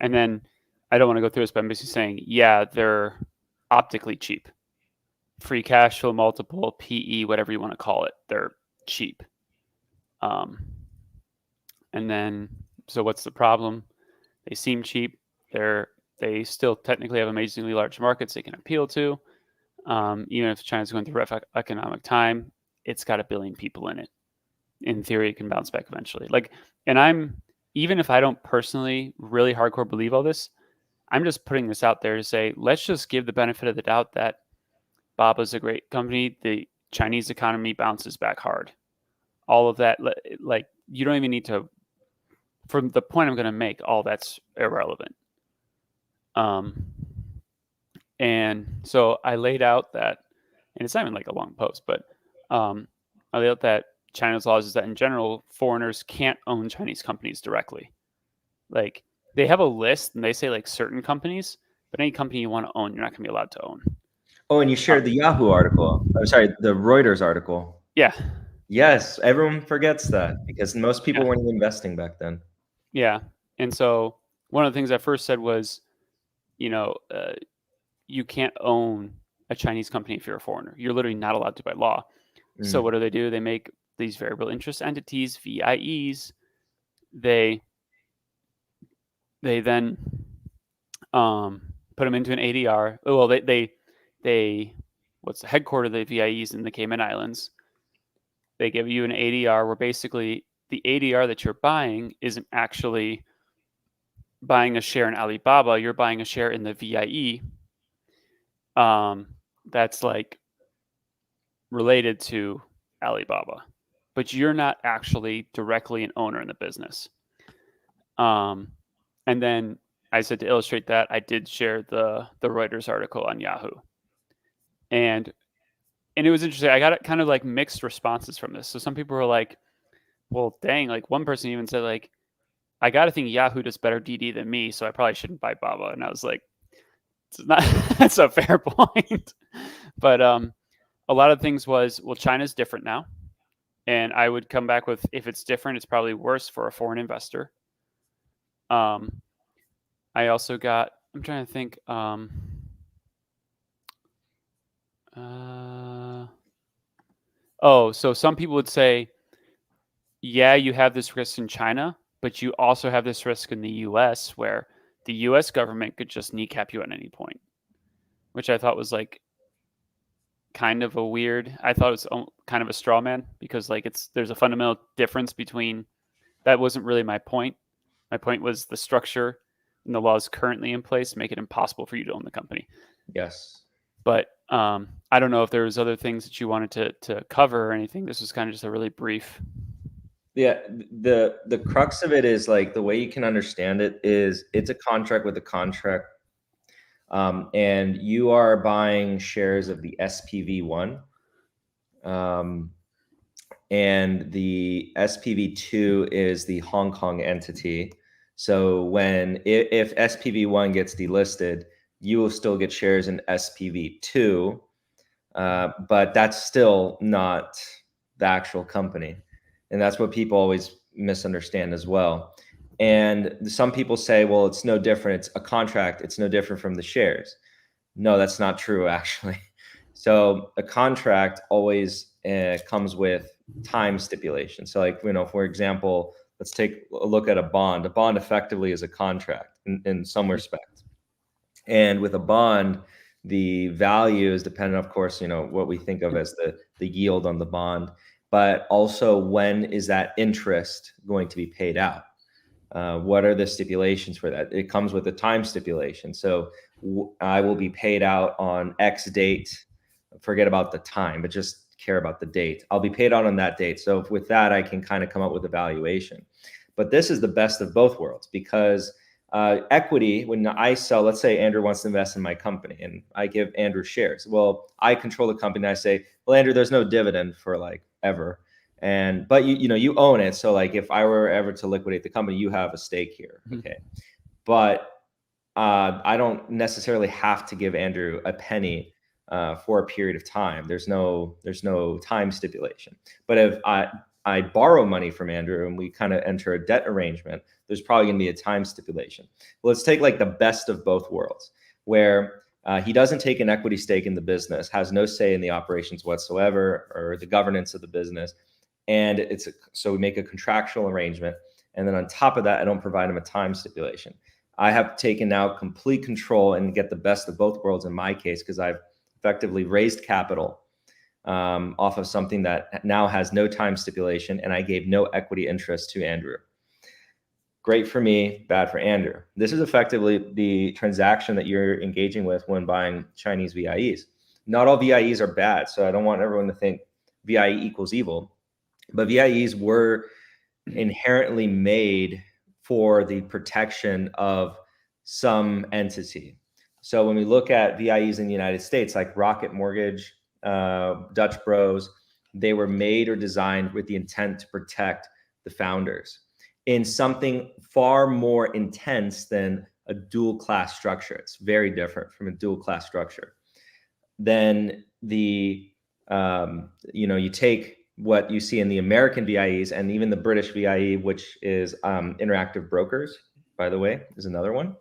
Speaker 4: And then I don't want to go through this, but I'm basically saying, yeah, they're optically cheap. Free cash flow multiple, PE, whatever you want to call it, they're cheap. And then, so what's the problem? They seem cheap. They still technically have amazingly large markets they can appeal to. Even if China's going through rough economic time, it's got 1 billion people in it. In theory, it can bounce back eventually. Even if I don't personally really hardcore believe all this, I'm just putting this out there to say, let's just give the benefit of the doubt that Baba's a great company. The Chinese economy bounces back hard. All of that, like, you don't even need to, from the point I'm going to make, all that's irrelevant. And so I laid out that, and it's not even like a long post, but I laid out that China's laws is that in general, foreigners can't own Chinese companies directly. Like, they have a list and they say like certain companies, but any company you want to own, you're not going to be allowed to own.
Speaker 3: Oh, and you shared the Yahoo article. I'm sorry, the Reuters article.
Speaker 4: Yeah.
Speaker 3: Yes, everyone forgets that because most people weren't even investing back then.
Speaker 4: Yeah. And so one of the things I first said was, you can't own a Chinese company if you're a foreigner. You're literally not allowed to by law. So what do? They make these variable interest entities, VIEs. They then put them into an ADR. Well, they what's the headquarter of the VIEs in the Cayman Islands? They give you an ADR where basically the ADR that you're buying isn't actually buying a share in Alibaba. You're buying a share in the VIE. That's like related to Alibaba, but you're not actually directly an owner in the business. And then I said to illustrate that, I did share the Reuters article on Yahoo. And it was interesting. I got kind of like mixed responses from this. So some people were like, well, dang, like one person even said like, I got to think Yahoo does better DD than me, so I probably shouldn't buy Baba. And I was like, it's not, that's a fair point. But a lot of things was, well, China's different now. And I would come back with, if it's different, it's probably worse for a foreign investor. I also got, I'm trying to think, so some people would say, yeah, you have this risk in China, but you also have this risk in the US where the US government could just kneecap you at any point, which I thought was like kind of a weird, I thought it was kind of a straw man because like there's a fundamental difference between, that wasn't really my point. My point was the structure and the laws currently in place make it impossible for you to own the company.
Speaker 3: Yes.
Speaker 4: But I don't know if there was other things that you wanted to cover or anything. This was kind of just a really brief.
Speaker 3: Yeah, the crux of it is like the way you can understand it is it's a contract with a contract, and you are buying shares of the SPV1, and the SPV2 is the Hong Kong entity. So if SPV1 gets delisted, you will still get shares in SPV2, but that's still not the actual company. And that's what people always misunderstand as well. And some people say, well, it's no different. It's a contract. It's no different from the shares. No, that's not true, actually. So a contract always comes with time stipulation. So, like, for example, let's take a look at a bond. A bond effectively is a contract in some respect. And with a bond, the value is dependent, of course, what we think of as the yield on the bond, but also when is that interest going to be paid out? What are the stipulations for that? It comes with a time stipulation. So I will be paid out on X date. Forget about the time, but just care about the date. I'll be paid out on that date. So with that, I can kind of come up with a valuation. But this is the best of both worlds, because equity, when I sell, let's say Andrew wants to invest in my company and I give Andrew shares. Well, I control the company. And I say, well, Andrew, there's no dividend for like ever. But you own it. So like if I were ever to liquidate the company, you have a stake here. Okay. But I don't necessarily have to give Andrew a penny for a period of time. There's no time stipulation. But if I borrow money from Andrew and we kind of enter a debt arrangement, there's probably going to be a time stipulation. Well, let's take like the best of both worlds, where he doesn't take an equity stake in the business, has no say in the operations whatsoever or the governance of the business. And so we make a contractual arrangement. And then on top of that, I don't provide him a time stipulation. I have taken now complete control and get the best of both worlds in my case, because I've effectively raised capital off of something that now has no time stipulation, and I gave no equity interest to Andrew. Great for me, bad for Andrew. This is effectively the transaction that you're engaging with when buying Chinese VIEs. Not all VIEs are bad, so I don't want everyone to think VIE equals evil, but VIEs were inherently made for the protection of some entity. So when we look at VIEs in the United States, like Rocket Mortgage, Dutch Bros, they were made or designed with the intent to protect the founders in something far more intense than a dual class structure. It's very different from a dual class structure. Then you take what you see in the American VIEs and even the British VIE, which is Interactive Brokers, by the way, is another one.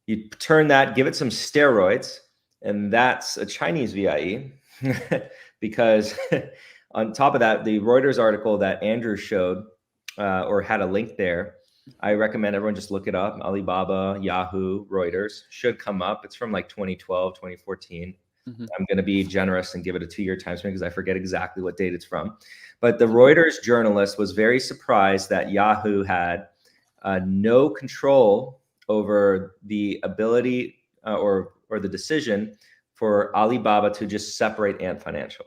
Speaker 3: You turn that, give it some steroids, and that's a Chinese VIE. Because on top of that, the Reuters article that Andrew showed or had a link there, I recommend everyone just look it up. Alibaba, Yahoo, Reuters should come up. It's from like 2012, 2014. I'm going to be generous and give it a 2-year time span because I forget exactly what date it's from. But the Reuters journalist was very surprised that Yahoo had no control over the ability or the decision for Alibaba to just separate Ant Financial.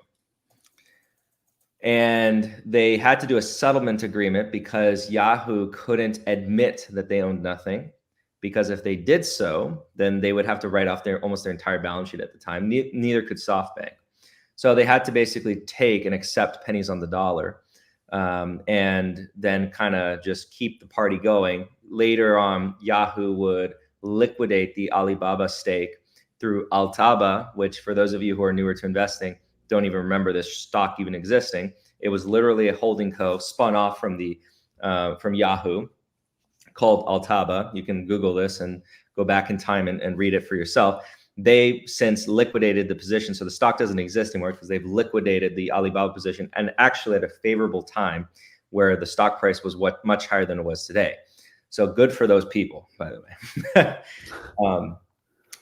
Speaker 3: And they had to do a settlement agreement because Yahoo couldn't admit that they owned nothing. Because if they did so, then they would have to write off almost their entire balance sheet at the time. Neither could SoftBank. So they had to basically take and accept pennies on the dollar and then kind of just keep the party going. Later on, Yahoo would liquidate the Alibaba stake through Altaba, which for those of you who are newer to investing, don't even remember this stock even existing. It was literally a holding co spun off from Yahoo, called Altaba. You can Google this and go back in time and read it for yourself. They since liquidated the position. So the stock doesn't exist anymore because they've liquidated the Alibaba position, and actually at a favorable time where the stock price was much higher than it was today. So good for those people, by the way.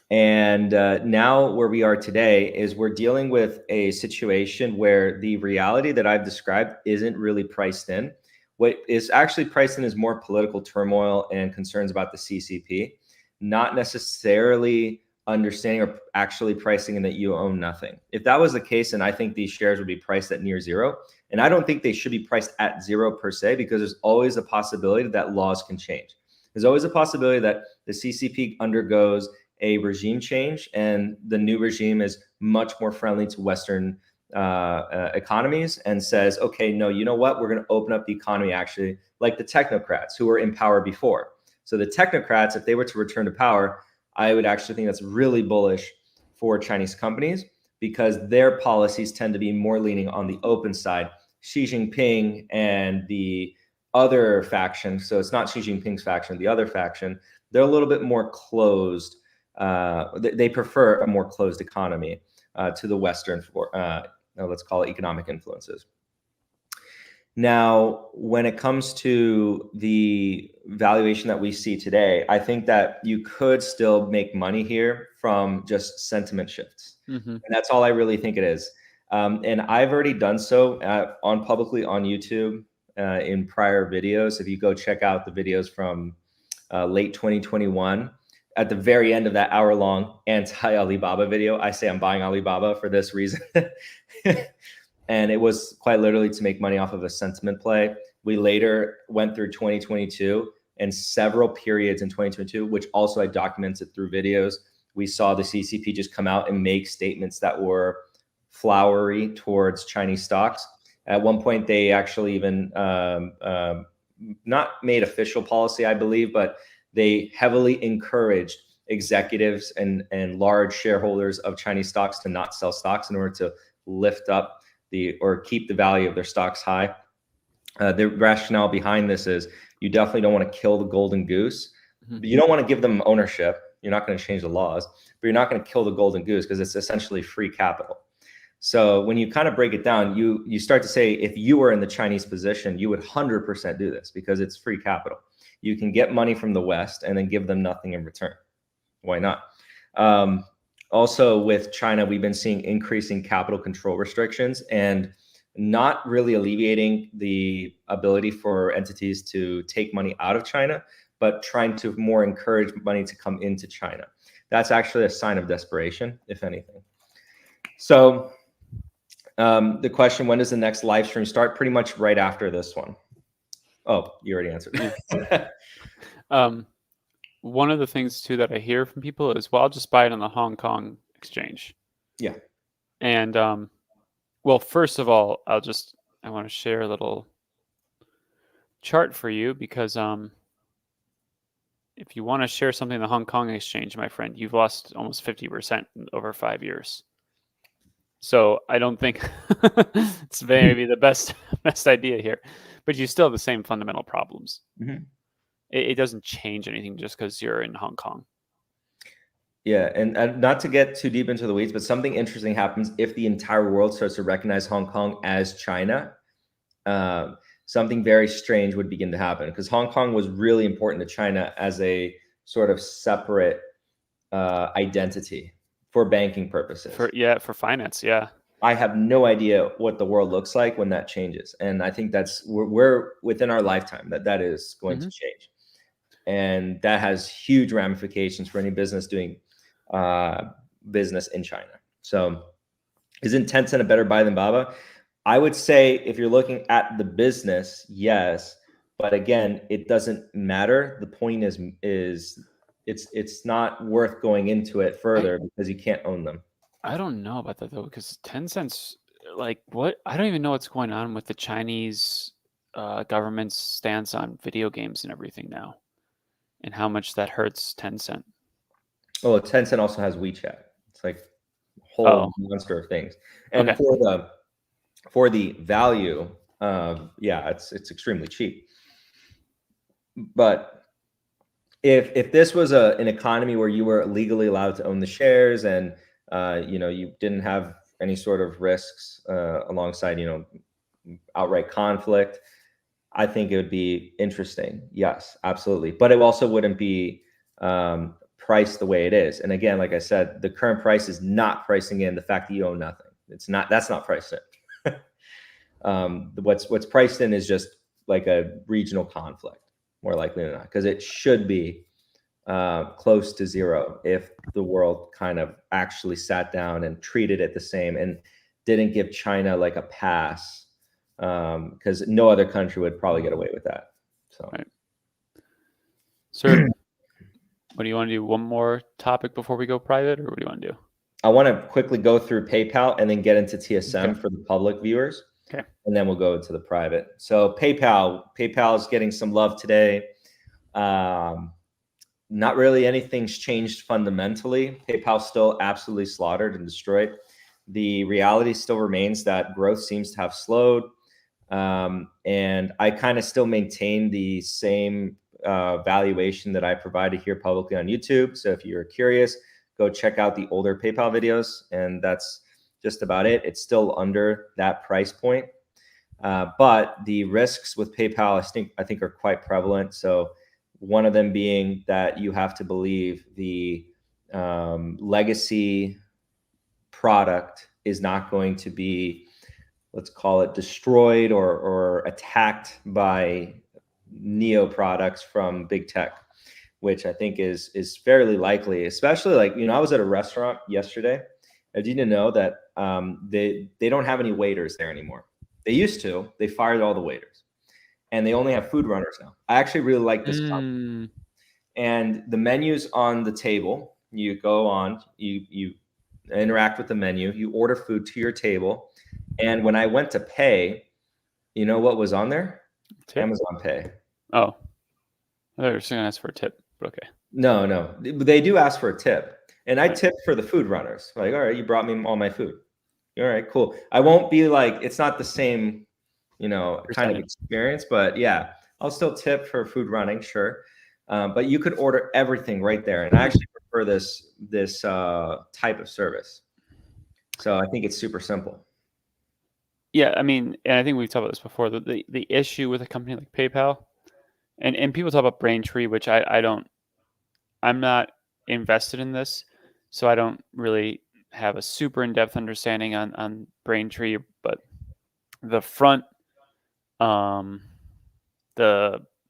Speaker 3: Now where we are today is we're dealing with a situation where the reality that I've described isn't really priced in. What is actually priced in is more political turmoil and concerns about the CCP, not necessarily understanding or actually pricing in that you own nothing. If that was the case, then I think these shares would be priced at near zero. And I don't think they should be priced at zero per se, because there's always a possibility that laws can change. There's always a possibility that the CCP undergoes a regime change and the new regime is much more friendly to Western economies and says, okay, no, you know what? We're going to open up the economy actually like the technocrats who were in power before. So the technocrats, if they were to return to power, I would actually think that's really bullish for Chinese companies because their policies tend to be more leaning on the open side. Xi Jinping and the other faction, so it's not Xi Jinping's faction, the other faction, they're a little bit more closed they prefer a more closed economy to the Western, let's call it economic influences. Now, when it comes to the valuation that we see today, I think that you could still make money here from just sentiment shifts. And that's all I really think it is. And I've already done so publicly on YouTube in prior videos. If you go check out the videos from late 2021, at the very end of that hour-long anti-Alibaba video, I say I'm buying Alibaba for this reason. And it was quite literally to make money off of a sentiment play. We later went through 2022 and several periods in 2022, which also I documented through videos. We saw the CCP just come out and make statements that were flowery towards Chinese stocks. At one point, they actually even not made official policy, I believe, but they heavily encouraged executives and large shareholders of Chinese stocks to not sell stocks in order to lift up or keep the value of their stocks high. The rationale behind this is you definitely don't want to kill the golden goose. But you don't want to give them ownership. You're not going to change the laws, but you're not going to kill the golden goose because it's essentially free capital. So when you kind of break it down, you start to say, if you were in the Chinese position, you would 100% do this because it's free capital. You can get money from the West and then give them nothing in return. Why not? Also with China, we've been seeing increasing capital control restrictions and not really alleviating the ability for entities to take money out of China, but trying to more encourage money to come into China. That's actually a sign of desperation, if anything. So the question, when does the next live stream start? Pretty much right after this one. Oh, you already answered.
Speaker 4: One of the things too that I hear from people is, well, I'll just buy it on the Hong Kong exchange.
Speaker 3: Yeah.
Speaker 4: And well, first of all, I want to share a little chart for you because if you want to share something in the Hong Kong exchange, my friend, you've lost almost 50% over 5 years. So I don't think it's maybe the best idea here, but you still have the same fundamental problems. It doesn't change anything just because you're in Hong Kong.
Speaker 3: Yeah, and not to get too deep into the weeds, but something interesting happens if the entire world starts to recognize Hong Kong as China. Something very strange would begin to happen because Hong Kong was really important to China as a sort of separate identity for banking purposes.
Speaker 4: For finance, yeah.
Speaker 3: I have no idea what the world looks like when that changes, and I think we're within our lifetime that is going to change, and that has huge ramifications for any business doing business in China. So, isn't Tencent a better buy than Baba? I would say if you're looking at the business, yes, but again, it doesn't matter. The point is it's not worth going into it further because you can't own them.
Speaker 4: I don't know about that though, because Tencent's like what? I don't even know what's going on with the Chinese government's stance on video games and everything now, and how much that hurts Tencent.
Speaker 3: Oh, Tencent also has WeChat. It's like a whole monster of things. And for the value, yeah, it's extremely cheap. But if this was an economy where you were legally allowed to own the shares and you didn't have any sort of risks alongside outright conflict, I think it would be interesting. Yes, absolutely. But it also wouldn't be priced the way it is. And again, like I said, the current price is not pricing in the fact that you own nothing. That's not priced in. What's priced in is just like a regional conflict, more likely than not, because it should be close to zero if the world kind of actually sat down and treated it the same and didn't give China like a pass, because no other country would probably get away with that. So,
Speaker 4: right. Sir, what do you want to do? One more topic before we go private, or what do you want to do?
Speaker 3: I want to quickly go through PayPal and then get into TSM for the public viewers.
Speaker 4: Okay.
Speaker 3: And then we'll go into the private. So PayPal is getting some love today. Not really anything's changed fundamentally. PayPal's still absolutely slaughtered and destroyed. The reality still remains that growth seems to have slowed. And I kind of still maintain the same valuation that I provided here publicly on YouTube. So if you're curious, go check out the older PayPal videos, and that's just about it. It's still under that price point. But the risks with PayPal, I think are quite prevalent. So one of them being that you have to believe the legacy product is not going to be, let's call it, destroyed or attacked by neo products from big tech, which I think is fairly likely. Especially, like, I was at a restaurant yesterday. I didn't know that they don't have any waiters there anymore. They used to. They fired all the waiters, and they only have food runners now. I actually really like this company. And the menu's on the table. You go on, you interact with the menu, you order food to your table. And when I went to pay, you know what was on there?
Speaker 4: Tip?
Speaker 3: Amazon Pay.
Speaker 4: Oh, I thought you were going to ask for a tip, but okay.
Speaker 3: No. They do ask for a tip. And I tipped for the food runners. Like, all right, you brought me all my food. All right, cool. I won't be like, it's not the same, kind of experience, but yeah, I'll still tip for food running, sure. But you could order everything right there. And I actually prefer this type of service. So I think it's super simple.
Speaker 4: Yeah, I mean, and I think we've talked about this before. The issue with a company like PayPal, and people talk about Braintree, which I'm not invested in this, so I don't really have a super in-depth understanding on Braintree, but the front, the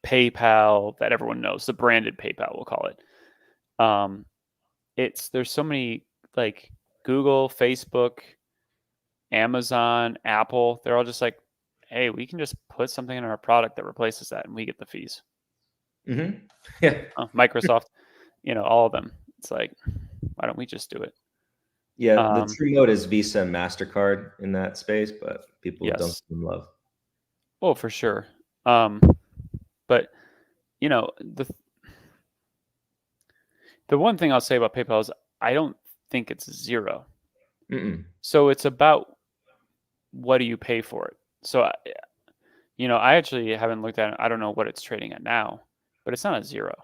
Speaker 4: PayPal that everyone knows, the branded PayPal, we'll call it. There's so many, like Google, Facebook, Amazon, Apple, they're all just like, hey, we can just put something in our product that replaces that and we get the fees.
Speaker 3: Mm-hmm. Yeah.
Speaker 4: Microsoft, all of them. It's like, why don't we just do it?
Speaker 3: Yeah, the true mode is Visa and MasterCard in that space, but people don't give them love.
Speaker 4: Oh, for sure. But the one thing I'll say about PayPal is I don't think it's zero. So it's about what do you pay for it. So I actually haven't looked at it. I don't know what it's trading at now, but it's not a zero.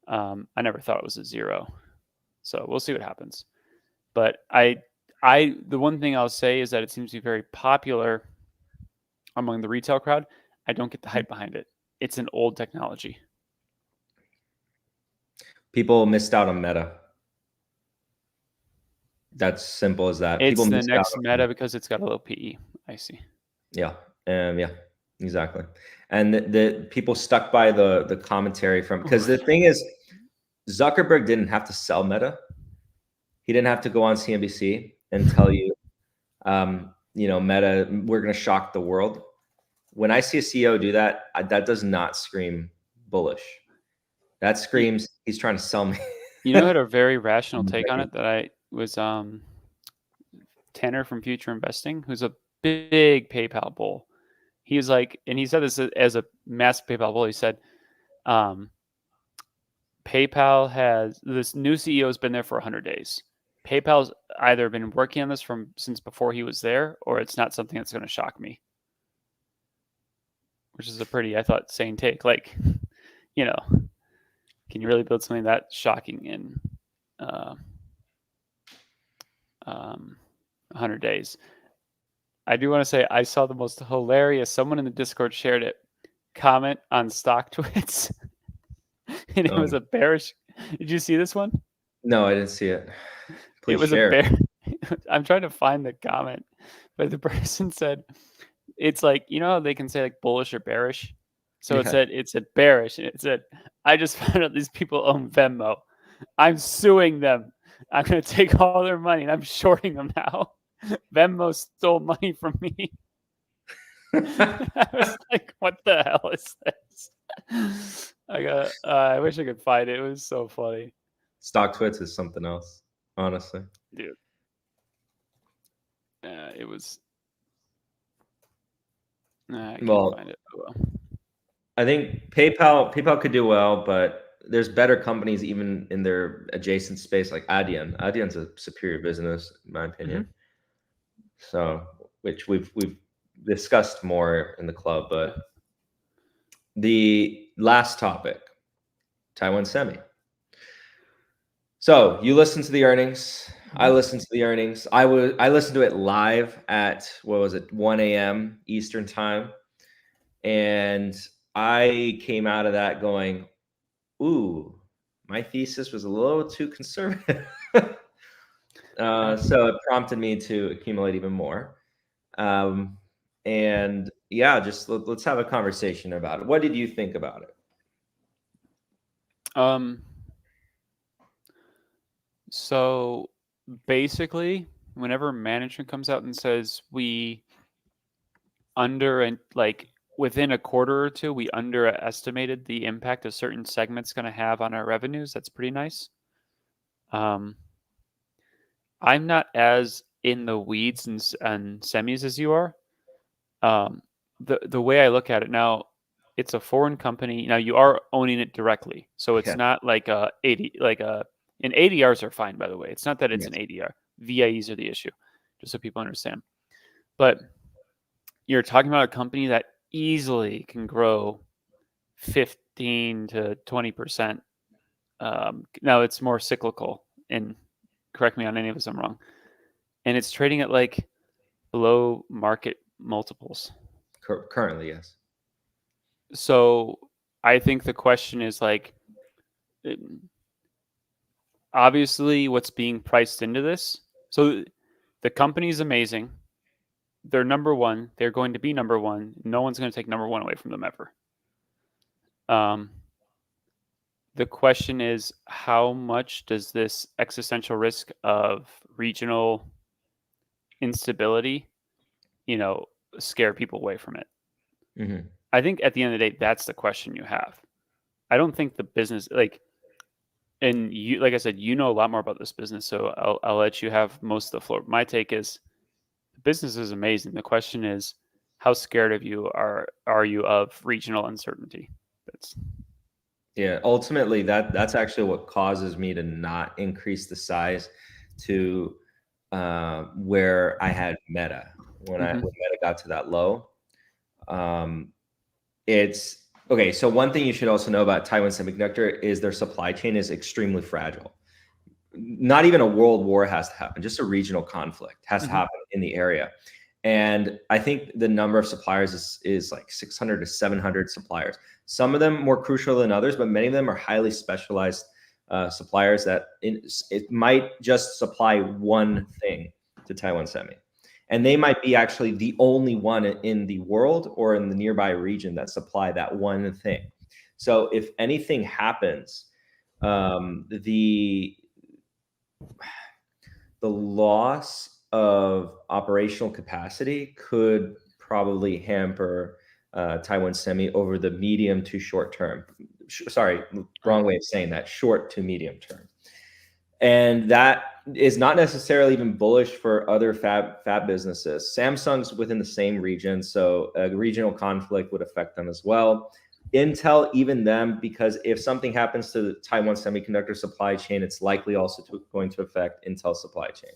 Speaker 4: I never thought it was a zero. So we'll see what happens. But the one thing I'll say is that it seems to be very popular among the retail crowd. I don't get the hype behind it. It's an old technology.
Speaker 3: People missed out on Meta. That's simple as that.
Speaker 4: It's
Speaker 3: people
Speaker 4: the next Meta because it's got a low PE. I see.
Speaker 3: Yeah. Yeah, exactly. And the people stuck by the commentary from, because the thing is, Zuckerberg didn't have to sell Meta. He didn't have to go on CNBC and tell you, Meta, we're going to shock the world. When I see a CEO do that, that does not scream bullish. That screams he's trying to sell me.
Speaker 4: Who had a very rational take on it that I was Tanner from Future Investing, who's a big PayPal bull. He was like, and he said this as a massive PayPal bull. He said, PayPal has, this new CEO has been there for 100 days. PayPal's either been working on this since before he was there, or it's not something that's going to shock me. Which is a pretty, I thought, sane take. Like, can you really build something that shocking in 100 days? I do want to say I saw the most hilarious, someone in the Discord shared it, comment on stock twits. And it was a bearish. Did you see this one?
Speaker 3: No, I didn't see it. Please
Speaker 4: it was
Speaker 3: share.
Speaker 4: I'm trying to find the comment, but the person said, it's like, how they can say like bullish or bearish. So it said bearish, and it said, I just found out these people own Venmo. I'm suing them. I'm going to take all their money and I'm shorting them now. Venmo stole money from me. I was like, what the hell is this? I wish I could find it. It was so funny.
Speaker 3: Stock twits is something else, honestly.
Speaker 4: Dude. It was. I can't find it. Oh, well. I
Speaker 3: think PayPal could do well, but there's better companies even in their adjacent space, like Adyen. Adyen's a superior business, in my opinion. So, which we've discussed more in the club. But the last topic, Taiwan Semi. So you listened to the earnings. I listened to the earnings. I listened to it live at 1 a.m. Eastern time, and I came out of that going, "Ooh, my thesis was a little too conservative." So it prompted me to accumulate even more. And yeah, just let's have a conversation about it. What did you think about it?
Speaker 4: So basically, whenever management comes out and says we within a quarter or two, we underestimated the impact a certain segment's going to have on our revenues, that's pretty nice. I'm not as in the weeds and semis as you are. The way I look at it now, it's a foreign company. Now you are owning it directly, so it's not like and ADRs are fine, by the way. It's not that it's an ADR. VIEs are the issue, just so people understand. But you're talking about a company that easily can grow 15 to 20%. Now it's more cyclical, and correct me on any of this I'm wrong. And it's trading at like below market multiples.
Speaker 3: Currently, yes.
Speaker 4: So I think the question is like, obviously what's being priced into this. So the company is amazing. They're number one. They're going to be number one. No one's going to take number one away from them ever. The question is, how much does this existential risk of regional instability, scare people away from it?
Speaker 3: Mm-hmm.
Speaker 4: I think at the end of the day, that's the question you have. I don't think the business, and you, like I said, you know a lot more about this business, so I'll let you have most of the floor. My take is the business is amazing. The question is, how scared of you are you of regional uncertainty?
Speaker 3: Yeah, ultimately that's actually what causes me to not increase the size to where I had Meta when Meta got to that low. It's okay. So one thing you should also know about Taiwan Semiconductor is their supply chain is extremely fragile. Not even a world war has to happen; just a regional conflict has to happen in the area. And I think the number of suppliers is like 600 to 700 suppliers. Some of them more crucial than others, but many of them are highly specialized suppliers that it might just supply one thing to Taiwan Semi. And they might be actually the only one in the world or in the nearby region that supply that one thing. So if anything happens, the loss of operational capacity could probably hamper Taiwan Semi over the medium to short term. Sorry, wrong way of saying that, short to medium term. And that is not necessarily even bullish for other fab businesses. Samsung's within the same region, so a regional conflict would affect them as well. Intel, even them, because if something happens to the Taiwan Semiconductor supply chain, it's likely also going to affect Intel's supply chain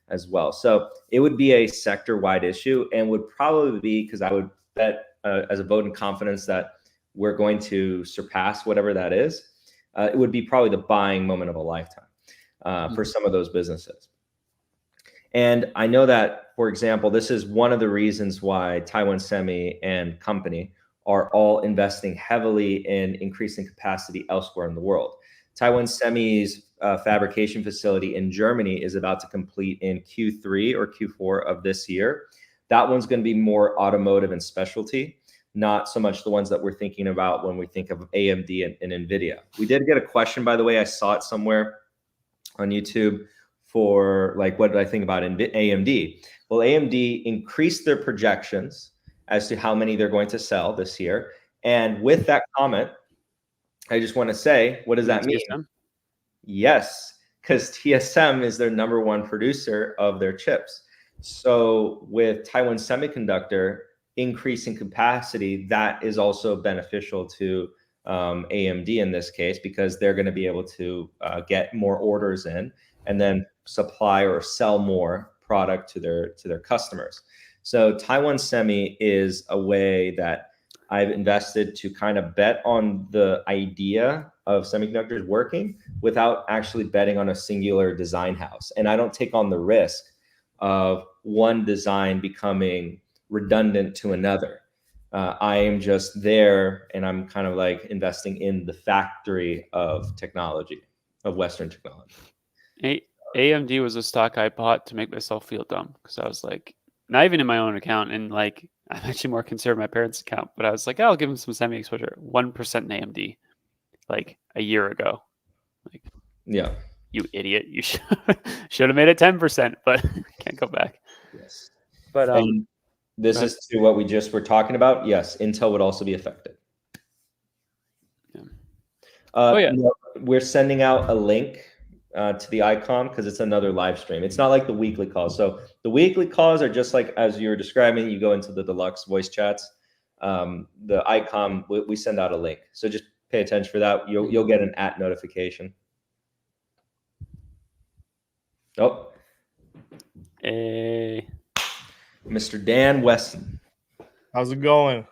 Speaker 3: as well. So it would be a sector-wide issue, and would probably be, because I would bet as a vote in confidence that we're going to surpass whatever that is, it would be probably the buying moment of a lifetime for some of those businesses. And I know that, for example, this is one of the reasons why Taiwan Semi and company are all investing heavily in increasing capacity elsewhere in the world. Taiwan Semi's fabrication facility in Germany is about to complete in Q3 or Q4 of this year. That one's going to be more automotive and specialty, not so much the ones that we're thinking about when we think of AMD and Nvidia. We did get a question, by the way, I saw it somewhere on YouTube for like, what did I think about AMD? Well, AMD increased their projections as to how many they're going to sell this year. And with that comment, I just want to say, what does that mean?
Speaker 4: TSM?
Speaker 3: Yes, because TSM is their number one producer of their chips. So with Taiwan Semiconductor increasing capacity, that is also beneficial to AMD in this case, because they're going to be able to get more orders in and then supply or sell more product to their customers. So Taiwan Semi is a way that I've invested to kind of bet on the idea of semiconductors working without actually betting on a singular design house. And I don't take on the risk of one design becoming redundant to another. I am just there, and I'm kind of like investing in the factory of technology, of Western technology.
Speaker 4: AMD was a stock I bought to make myself feel dumb, because I was like, not even in my own account, and like I'm actually more concerned my parents' account, but I was like, I'll give them some semi exposure. 1% in AMD, like a year ago. Like,
Speaker 3: yeah,
Speaker 4: you idiot! You should have made it 10%, but can't go back.
Speaker 3: Yes,
Speaker 4: but
Speaker 3: and this is to what we just were talking about. Yes, Intel would also be affected.
Speaker 4: Yeah.
Speaker 3: We're sending out a link to the icon because it's another live stream. It's not like the weekly calls. So the weekly calls are just like as you were describing. You go into the deluxe voice chats. The icon, we send out a link. So just pay attention for that. You'll get an @ notification. Oh,
Speaker 4: Hey,
Speaker 3: Mr. Dan Weston.
Speaker 2: How's it going?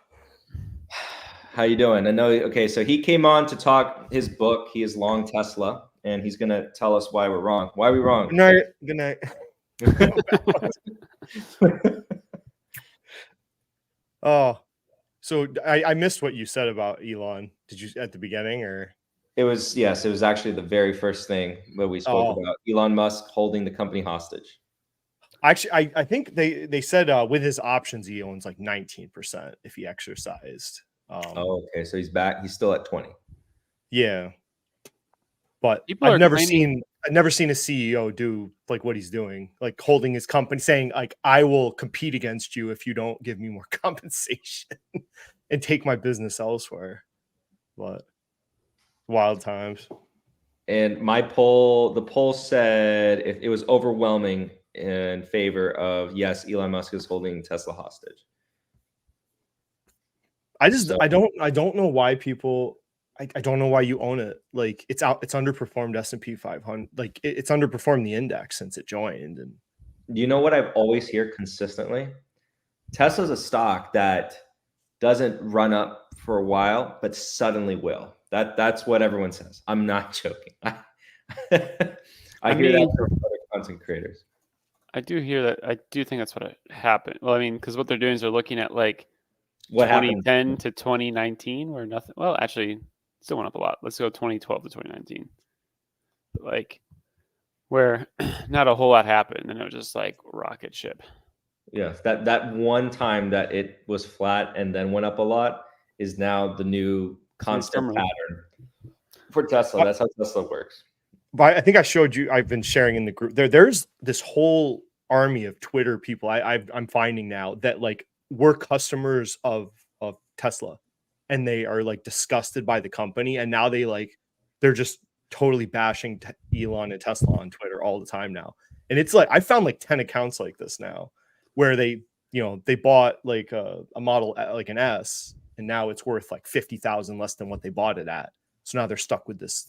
Speaker 3: How you doing? I know. Okay, so he came on to talk his book. He is long Tesla, and he's gonna tell us why we're wrong. Why are we wrong?
Speaker 2: Good night. Good night. Oh, so I missed what you said about Elon. Did you at the beginning or?
Speaker 3: It was actually the very first thing that we spoke about. Elon Musk holding the company hostage.
Speaker 2: Actually, I think they said with his options he owns like 19% if he exercised.
Speaker 3: Okay, so he's back. He's still at 20.
Speaker 2: Yeah, but I've never seen a CEO do like what he's doing, like holding his company, saying like, "I will compete against you if you don't give me more compensation and take my business elsewhere." But wild times.
Speaker 3: And the poll said it was overwhelming in favor of yes, Elon Musk is holding Tesla hostage.
Speaker 2: I don't know why people. I don't know why you own it. Like it's underperformed S&P 500. Like it's underperformed the index since it joined. And
Speaker 3: you know what I've always heard consistently? Tesla's a stock that doesn't run up for a while, but suddenly will. That's what everyone says. I'm not joking. I hear that from other content creators.
Speaker 4: I do hear that. I do think that's what happened. Well, I mean, because what they're doing is they're looking at like
Speaker 3: what
Speaker 4: 2010
Speaker 3: happened
Speaker 4: to 2019, where nothing. Well, actually, still went up a lot. Let's go 2012 to 2019. Like where not a whole lot happened, and it was just like rocket ship.
Speaker 3: Yes, that one time that it was flat and then went up a lot is now the new constant pattern for Tesla. That's how Tesla works.
Speaker 2: But I think I showed you. I've been sharing in the group. There's this whole army of Twitter people I'm finding now that like were customers of Tesla, and they are like disgusted by the company, and now they're just totally bashing Elon and Tesla on Twitter all the time now. And it's like I found like 10 accounts like this now, where they bought like a model like an S, and now it's worth like 50,000 less than what they bought it at. So now they're stuck with this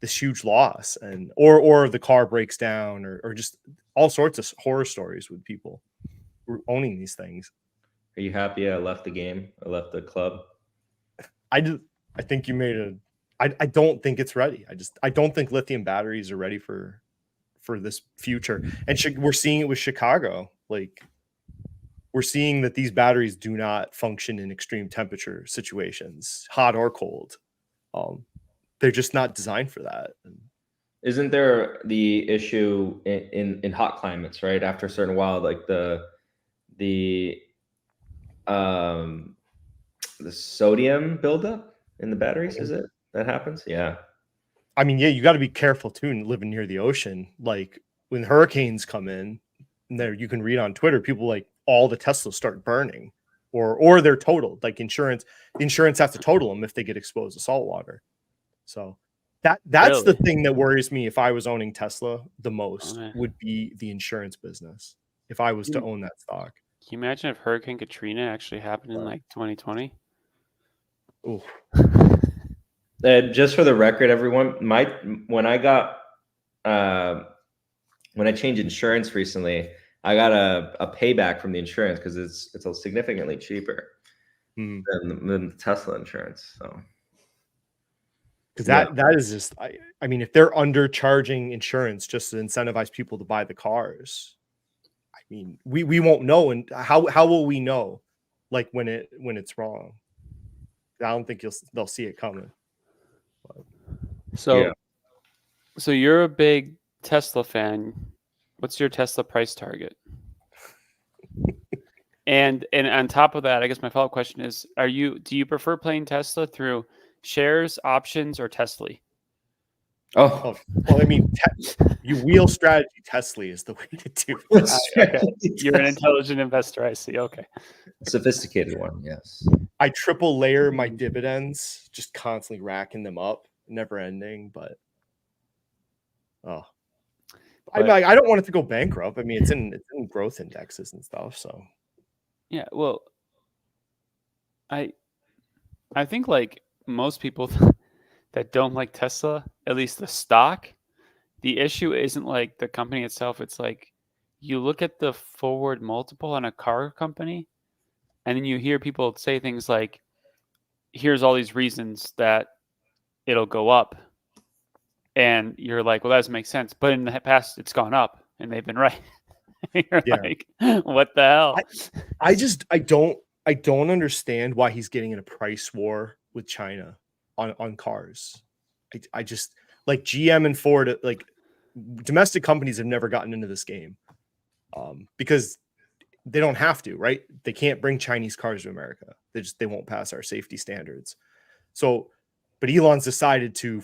Speaker 2: this huge loss, and or the car breaks down, or just all sorts of horror stories with people owning these things.
Speaker 3: Are you happy I left the game? I left the club.
Speaker 2: I think you made I don't think it's ready. I don't think lithium batteries are ready for this future. And we're seeing it with Chicago. Like we're seeing that these batteries do not function in extreme temperature situations, hot or cold. They're just not designed for that.
Speaker 3: Isn't there the issue in hot climates, right? After a certain while, like the sodium buildup in the batteries, is it that happens? Yeah.
Speaker 2: I mean, yeah, you got to be careful too, living near the ocean. Like when hurricanes come in, there you can read on Twitter, people like all the Teslas start burning, or they're totaled. Like insurance has to total them if they get exposed to salt water. So that's really the thing that worries me. If I was owning Tesla, the most would be the insurance business. If I was to own that stock.
Speaker 4: Can you imagine if Hurricane Katrina actually happened in like 2020?
Speaker 2: Oh.
Speaker 3: Just for the record, everyone, when I changed insurance recently, I got a payback from the insurance because it's significantly cheaper.
Speaker 2: Hmm.
Speaker 3: than the Tesla insurance. So
Speaker 2: because
Speaker 3: Yeah.
Speaker 2: that is just I mean, if they're undercharging insurance just to incentivize people to buy the cars, I mean, we won't know. And how will we know, like, when it's wrong? I don't think they'll see it coming.
Speaker 4: So,
Speaker 3: Yeah.
Speaker 4: so you're a big Tesla fan. What's your Tesla price target? And on top of that, I guess my follow-up question is: do you prefer playing Tesla through shares, options, or Tesla?
Speaker 3: Oh,
Speaker 2: Well, I mean, you wheel strategy Tesla is the way to do it.
Speaker 4: Okay, you're an intelligent investor. I see. Okay.
Speaker 3: sophisticated one. Yes.
Speaker 2: I triple layer my dividends, just constantly racking them up, never ending. But I don't want it to go bankrupt. I mean, it's in growth indexes and stuff. So
Speaker 4: Yeah. Well, I think like most people that don't like Tesla, at least the stock, the issue isn't like the company itself. It's like you look at the forward multiple on a car company, and then you hear people say things like, here's all these reasons that it'll go up. And you're like, well, that doesn't make sense. But in the past, it's gone up and they've been right. You're like, what the hell?
Speaker 2: I don't understand why he's getting in a price war with China on cars. I just, like, GM and Ford, like, domestic companies have never gotten into this game because they don't have to, right? They can't bring Chinese cars to America. They won't pass our safety standards. So, but Elon's decided to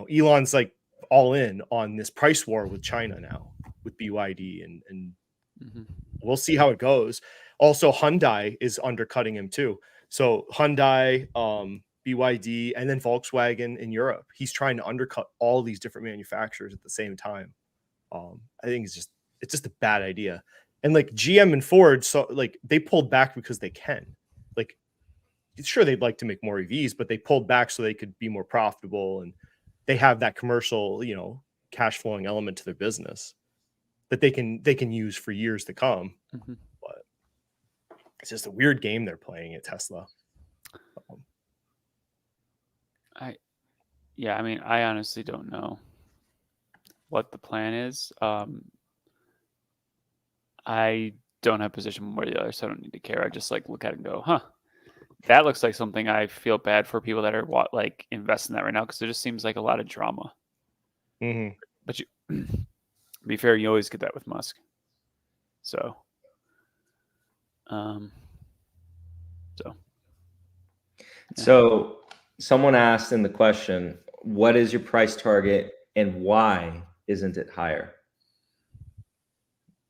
Speaker 2: Elon's like all in on this price war with China now with BYD and we'll see how it goes. Also, Hyundai is undercutting him too. So Hyundai, BYD, and then Volkswagen in Europe. He's trying to undercut all these different manufacturers at the same time. I think it's just a bad idea. And like GM and Ford, so like they pulled back because they can. Like, sure, they'd like to make more EVs, but they pulled back so they could be more profitable, and they have that commercial, cash flowing element to their business that they can use for years to come. But it's just a weird game they're playing at Tesla.
Speaker 4: I mean, I honestly don't know what the plan is. I don't have a position one way or the other, so I don't need to care. I just like look at it and go, huh, that looks like something. I feel bad for people that are like invest in that right now because it just seems like a lot of drama. But you, to be fair, you always get that with Musk. So,
Speaker 3: So someone asked in the question, what is your price target and why isn't it higher?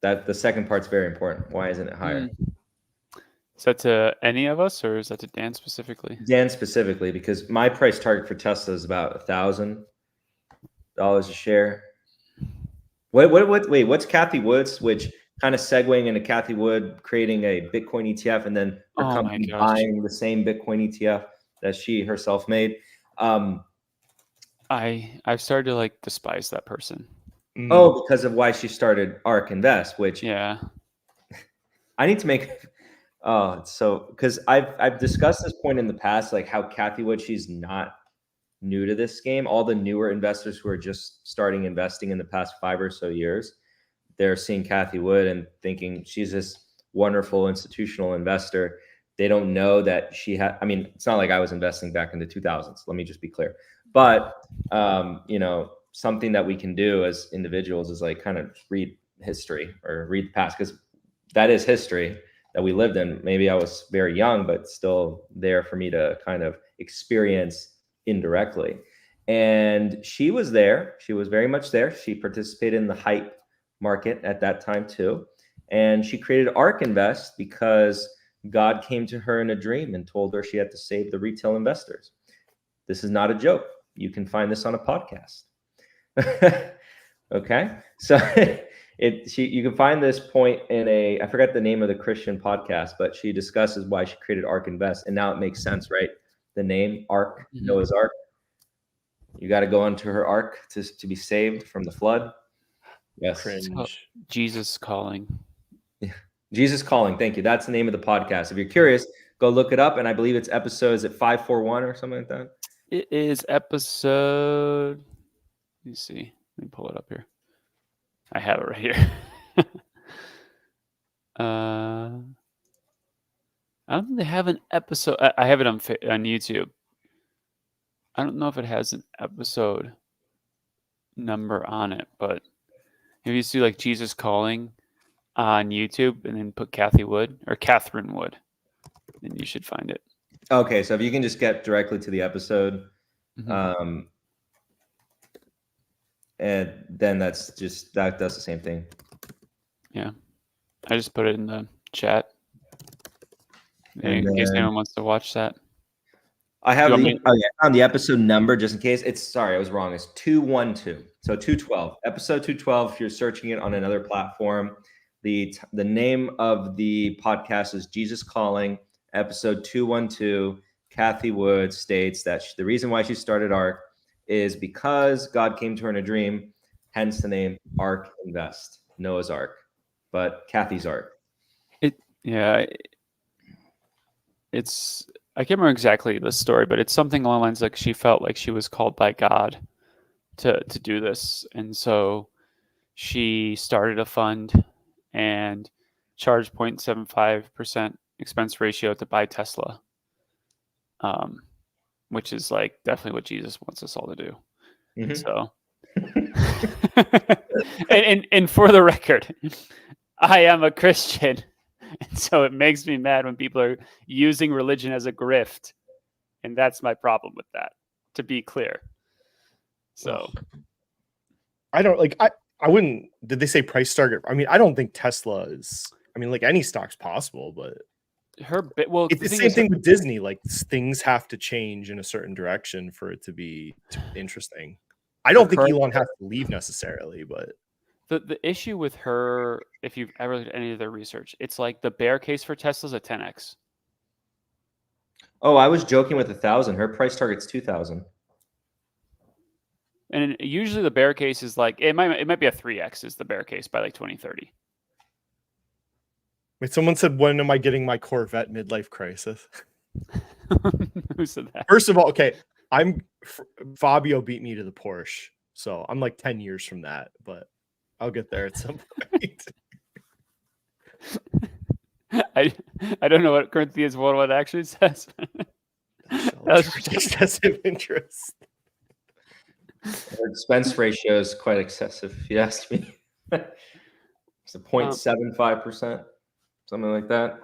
Speaker 3: That the second part's very important. Why isn't it higher?
Speaker 4: Is that to any of us or is that to Dan specifically?
Speaker 3: Dan specifically, because my price target for Tesla is about $1,000 a share. Wait, what's Cathie Wood's, which kind of segueing into Cathie Wood creating a Bitcoin ETF and then her company buying the same Bitcoin ETF that she herself made.
Speaker 4: I've started to like despise that person.
Speaker 3: Oh, because of why she started Ark Invest, which
Speaker 4: I
Speaker 3: need to make. So because I've discussed this point in the past, like how Cathie Wood, she's not new to this game. All the newer investors who are just starting investing in the past 5 or so years, they're seeing Cathie Wood and thinking she's this wonderful institutional investor. They don't know that she had. I mean, it's not like I was investing back in the 2000s. Let me just be clear. But something that we can do as individuals is like kind of read history or read the past, because that is history that we lived in. Maybe I was very young, but still there for me to kind of experience indirectly. And she was there. She was very much there. She participated in the hype market at that time too. And she created Ark Invest because God came to her in a dream and told her she had to save the retail investors. This is not a joke. You can find this on a podcast. Okay. So you can find this point in I forgot the name of the Christian podcast, but she discusses why she created Ark Invest. And now it makes sense, right? The name Ark, Noah's Ark. You got to go onto her ark to be saved from the flood. Yes.
Speaker 4: Jesus Calling.
Speaker 3: Yeah. Jesus Calling. Thank you. That's the name of the podcast. If you're curious, Go look it up, and I believe it's episode, is it 541 or something like that?
Speaker 4: It is episode. Let me see. Let me pull it up here. I have it right here. I don't think they have an episode. I have it on YouTube. I don't know if it has an episode number on it, but if you see like Jesus Calling on YouTube and then put Cathie Wood or Catherine Wood, then you should find it.
Speaker 3: Okay, so if you can just get directly to the episode, and then that's just that does the same thing.
Speaker 4: Yeah, I just put it in the chat in case anyone wants to watch that.
Speaker 3: I have on the episode number just in case. Sorry, I was wrong. It's 212. So 212, episode 212. If you're searching it on another platform, the name of the podcast is Jesus Calling, episode 212. Cathie Wood states that the reason why she started Ark is because God came to her in a dream, hence the name Ark Invest, Noah's Ark, but Cathie's Ark.
Speaker 4: It's I can't remember exactly the story, but it's something along the lines like she felt like she was called by God to do this, and so she started a fund and charged 0.75% expense ratio to buy Tesla, which is like definitely what Jesus wants us all to do. So, and for the record, I am a Christian. And so it makes me mad when people are using religion as a grift. And that's my problem with that, to be clear. So
Speaker 2: I don't like, I wouldn't, did they say price target? I mean, I don't think Tesla is, I mean, like any stock's possible, but it's the same thing with Disney. Like things have to change in a certain direction for it to be interesting. I don't think Elon has to leave necessarily, but
Speaker 4: the issue with her, if you've ever looked at any of their research, it's like the bear case for Tesla's a 10x.
Speaker 3: Oh, I was joking with 1,000. Her price target's 2,000.
Speaker 4: And usually the bear case is like it might be a 3x is the bear case by like 2030.
Speaker 2: Wait, someone said, when am I getting my Corvette midlife crisis?
Speaker 4: Who said that?
Speaker 2: First of all, okay, Fabio beat me to the Porsche, so I'm like 10 years from that, but I'll get there at some point.
Speaker 4: I don't know what Corinthians 1:1 actually says.
Speaker 2: Excessive interest.
Speaker 3: Her expense ratio is quite excessive, if you ask me. It's a 0.75%, something like that.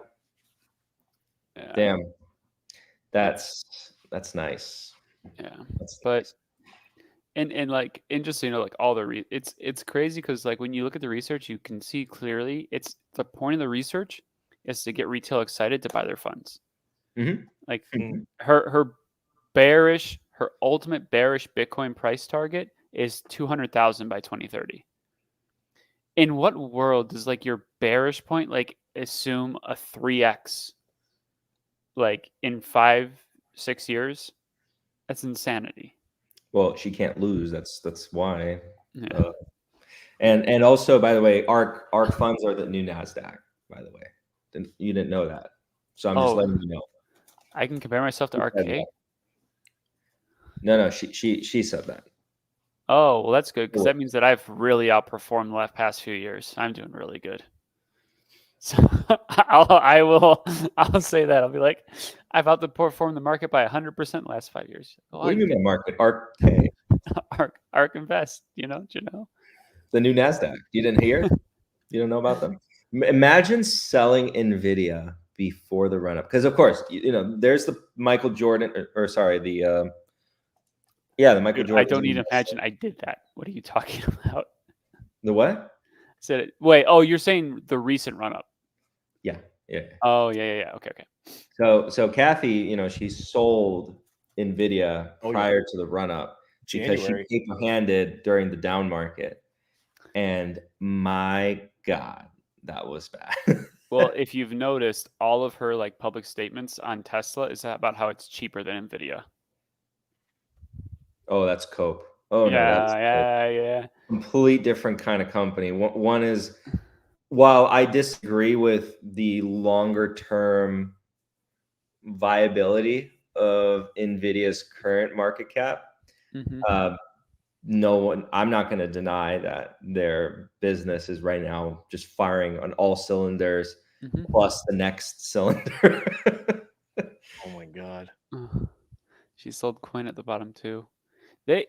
Speaker 4: Yeah.
Speaker 3: Damn, that's nice.
Speaker 4: Yeah, but and like, and just so you know, like all the it's crazy because like when you look at the research, you can see clearly it's the point of the research is to get retail excited to buy their funds. Like her ultimate bearish Bitcoin price target is 200,000 by 2030. In what world does like your bearish point like assume a 3x like in 5-6 years? That's insanity.
Speaker 3: Well, she can't lose. That's why.
Speaker 4: Yeah.
Speaker 3: And also, by the way, Ark funds are the new NASDAQ. By the way, you didn't know that, so I'm just letting you know.
Speaker 4: I can compare myself to Ark.
Speaker 3: No, she said that.
Speaker 4: Oh, well, that's good because that means that I've really outperformed the past few years. I'm doing really good. So I'll say that. I'll be like, I've outperformed the market by 100% the last 5 years.
Speaker 3: What do you mean by market? Ark K.
Speaker 4: Ark Invest. Do you know?
Speaker 3: The new NASDAQ. You didn't hear? You don't know about them? Imagine selling Nvidia before the run up, because of course, there's the Michael Jordan, the Michael Jordan.
Speaker 4: I don't even imagine I did that. What are you talking about?
Speaker 3: The what?
Speaker 4: Wait. Oh, you're saying the recent run up?
Speaker 3: Yeah.
Speaker 4: Oh, yeah. Okay.
Speaker 3: So Cathie, she sold Nvidia prior to the run up because she paper-handed during the down market, and my God, that was bad.
Speaker 4: Well, if you've noticed, all of her like public statements on Tesla is about how it's cheaper than Nvidia.
Speaker 3: Oh, that's Cope. Oh
Speaker 4: yeah,
Speaker 3: no, that's
Speaker 4: yeah.
Speaker 3: Complete different kind of company. One is, while I disagree with the longer term viability of Nvidia's current market cap, no one, I'm not going to deny that their business is right now just firing on all cylinders, plus the next cylinder.
Speaker 2: Oh my God.
Speaker 4: She sold coin at the bottom too. The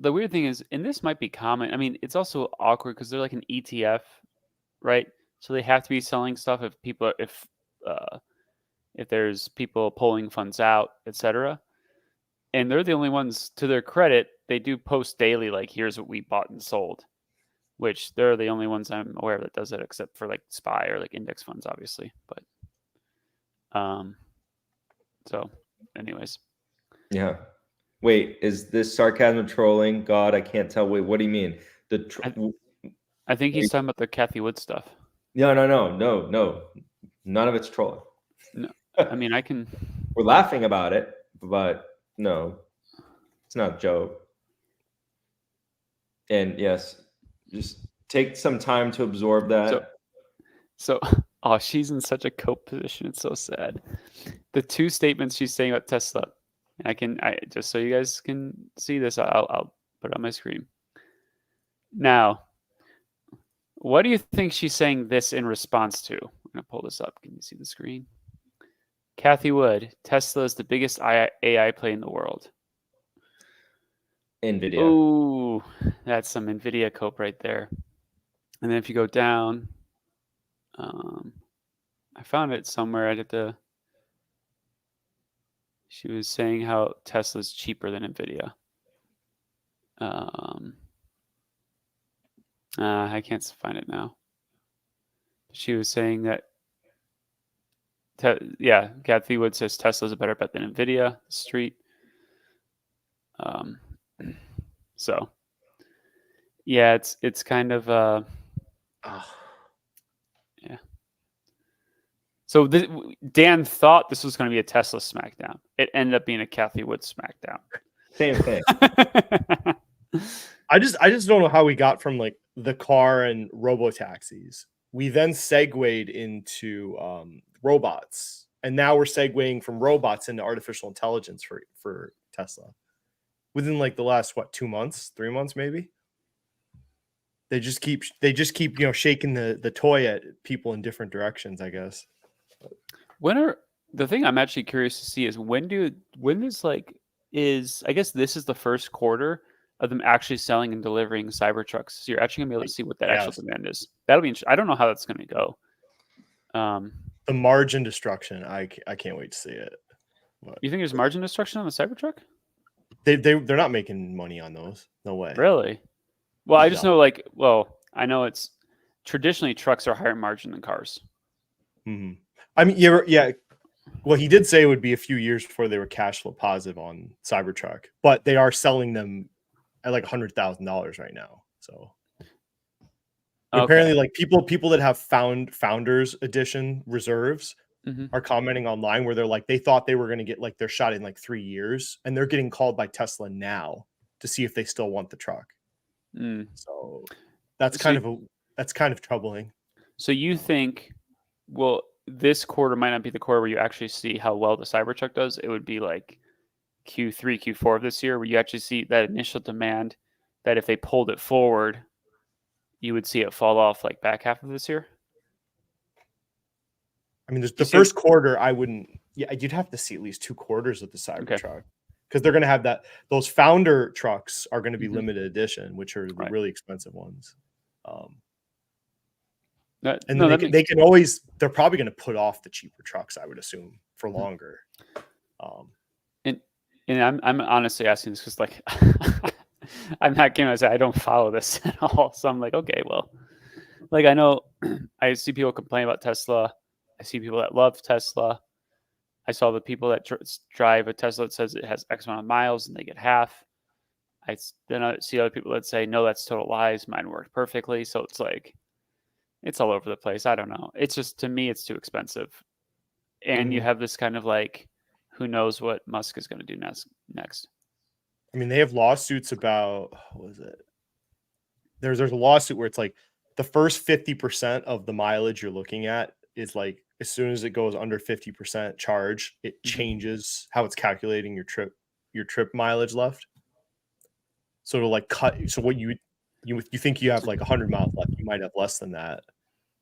Speaker 4: weird thing is, and this might be common. I mean, it's also awkward because they're like an ETF, right? So they have to be selling stuff if there's people pulling funds out, etc. And they're the only ones, to their credit, they do post daily, like, here's what we bought and sold, which they're the only ones I'm aware of that does it, except for like SPY or like index funds, obviously. But so anyways.
Speaker 3: Yeah. Wait, is this sarcasm trolling? God, I can't tell. Wait, what do you mean?
Speaker 4: I think he's talking about the Cathie Wood stuff.
Speaker 3: No. None of it's trolling.
Speaker 4: No, I mean,
Speaker 3: We're laughing about it, but no, it's not a joke. And yes, just take some time to absorb that.
Speaker 4: So, oh, she's in such a cope position. It's so sad. The two statements she's saying about Tesla, and I just so you guys can see this, I'll put it on my screen. Now, what do you think she's saying this in response to? I'm gonna pull this up. Can you see the screen? Cathie Wood, Tesla is the biggest AI play in the world.
Speaker 3: Nvidia.
Speaker 4: Ooh, that's some Nvidia cope right there. And then if you go down, I found it somewhere. She was saying how Tesla's cheaper than Nvidia. I can't find it now. She was saying that, Cathie Wood says Tesla's a better bet than Nvidia. Street. So, yeah, it's kind of yeah. So Dan thought this was going to be a Tesla SmackDown. It ended up being a Cathie Wood SmackDown.
Speaker 3: Same thing.
Speaker 2: I just don't know how we got from like the car and robo taxis. We then segued into robots, and now we're segueing from robots into artificial intelligence for Tesla. Within like the last 3 months, maybe. They just keep shaking the toy at people in different directions, I guess.
Speaker 4: The thing I'm actually curious to see is I guess this is the first quarter of them actually selling and delivering Cybertrucks. So you're actually gonna be able to see what that actual demand is. That'll be interesting. I don't know how that's gonna go.
Speaker 2: The margin destruction, I can't wait to see it. But
Speaker 4: you think there's margin destruction on the Cybertruck?
Speaker 2: They're not making money on those. No way.
Speaker 4: Really? Well, I just know I know it's traditionally trucks are higher margin than cars.
Speaker 2: Mm-hmm. I mean, yeah. Well, he did say it would be a few years before they were cash flow positive on Cybertruck, but they are selling them at like $100,000 right now. So apparently, like people that have founders edition reserves are commenting online where they're like, they thought they were going to get like their shot in like 3 years, and they're getting called by Tesla now to see if they still want the truck. So that's kind of troubling. So
Speaker 4: you think, well, this quarter might not be the quarter where you actually see how well the Cybertruck does. It would be like Q3, Q4 of this year, where you actually see that initial demand that if they pulled it forward, you would see it fall off like back half of this year.
Speaker 2: I mean, the first quarter, I wouldn't. Yeah, you'd have to see at least 2 quarters of the Cybertruck, because they're going to have those founder trucks are going to be limited edition, which are the really expensive ones. They're probably going to put off the cheaper trucks, I would assume, for longer.
Speaker 4: And I'm honestly asking this because, like, I'm not going to say I don't follow this at all. So I'm like, okay, well, like, I know I see people complain about Tesla. I see people that love Tesla. I saw the people that drive a Tesla that says it has X amount of miles and they get half. I see other people that say, no, that's total lies. Mine worked perfectly. So it's like, it's all over the place. I don't know. It's just, to me, it's too expensive. And you have this kind of like, who knows what Musk is going to do next.
Speaker 2: I mean, they have lawsuits about, what was it? There's a lawsuit where it's like the first 50% of the mileage you're looking at is like as soon as it goes under 50% charge, it changes how it's calculating your trip mileage left. So it'll like cut. So what you think you have like 100 miles left, you might have less than that.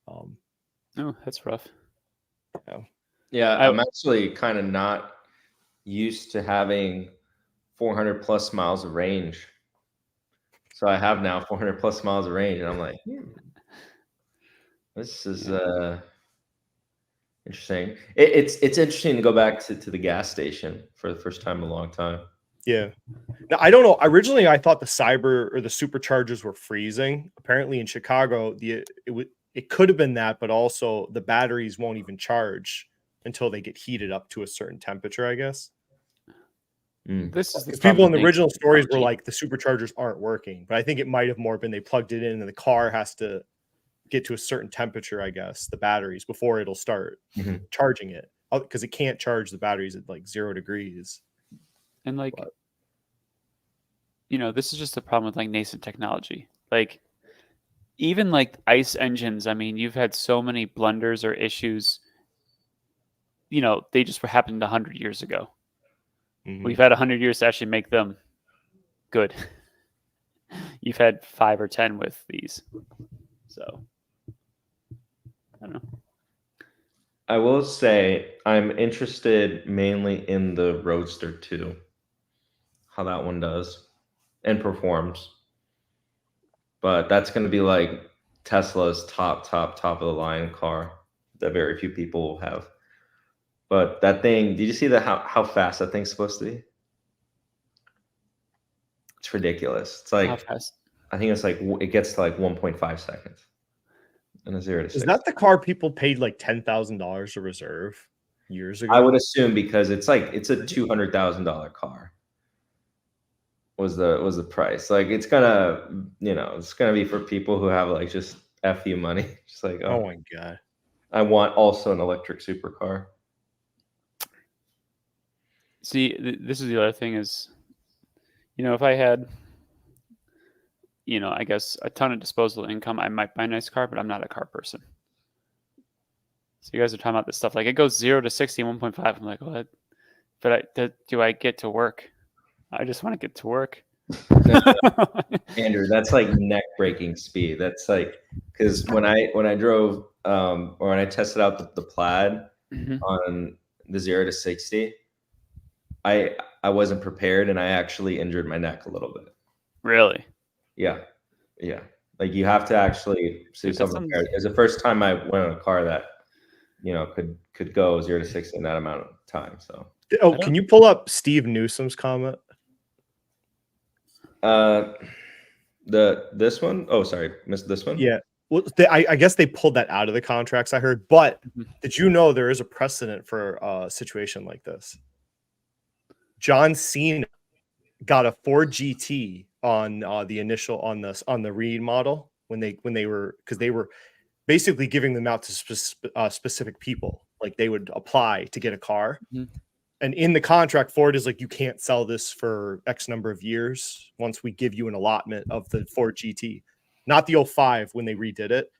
Speaker 4: Oh, that's rough.
Speaker 3: Yeah, I'm actually kind of not used to having 400 plus miles of range. So I have now 400 plus miles of range, and I'm like, this is interesting. It's interesting to go back to the gas station for the first time in a long time.
Speaker 2: Yeah. Now, I don't know. Originally, I thought the superchargers were freezing. Apparently, in Chicago, it could have been that, but also the batteries won't even charge until they get heated up to a certain temperature, I guess.
Speaker 4: This is
Speaker 2: because people in the original stories were like the superchargers aren't working, but I think it might have more been they plugged it in and the car has to get to a certain temperature, I guess, the batteries before it'll start charging it, because it can't charge the batteries at like 0 degrees.
Speaker 4: And like, this is just the problem with like nascent technology. Like, even like ICE engines, I mean, you've had so many blunders or issues. They just happened 100 years ago. We've had 100 years to actually make them good. You've had 5 or 10 with these. So, I don't know.
Speaker 3: I will say I'm interested mainly in the Roadster 2, how that one does and performs. But that's going to be like Tesla's top of the line car that very few people will have. But that thing, did you see how fast that thing's supposed to be? It's ridiculous. It's like,
Speaker 4: how fast?
Speaker 3: I think it's like, it gets to like 1.5 seconds. And a 0 to 60.
Speaker 2: Is that the car people paid like $10,000 to reserve years ago?
Speaker 3: I would assume, because it's a $200,000 car. Was the price. Like, it's gonna be for people who have like just FU money. Just like,
Speaker 2: oh my God.
Speaker 3: I want also an electric supercar.
Speaker 4: See, this is the other thing is, if I had, I guess a ton of disposable income, I might buy a nice car, but I'm not a car person. So you guys are talking about this stuff. Like, it goes 0 to 60 in 1.5. I'm like, what? But do I get to work? I just want to get to work.
Speaker 3: Andrew, that's like neck breaking speed. That's like, because when I drove or when I tested out the Plaid on the 0 to 60, I wasn't prepared, and I actually injured my neck a little bit.
Speaker 4: Really?
Speaker 3: Yeah. Like, you have to actually see something prepared. It was the first time I went on a car that could go 0 to 60 in that amount of time. So
Speaker 2: can you pull up Steve Newsom's comment?
Speaker 3: This one? Oh, sorry, missed this one.
Speaker 2: Yeah. Well, I guess they pulled that out of the contracts, I heard. But did you know there is a precedent for a situation like this? John Cena got a Ford GT on the Reed model when they were basically giving them out to specific people. Like, they would apply to get a car. And in the contract, Ford is like, you can't sell this for X number of years once we give you an allotment of the Ford GT, not the 05 when they redid it.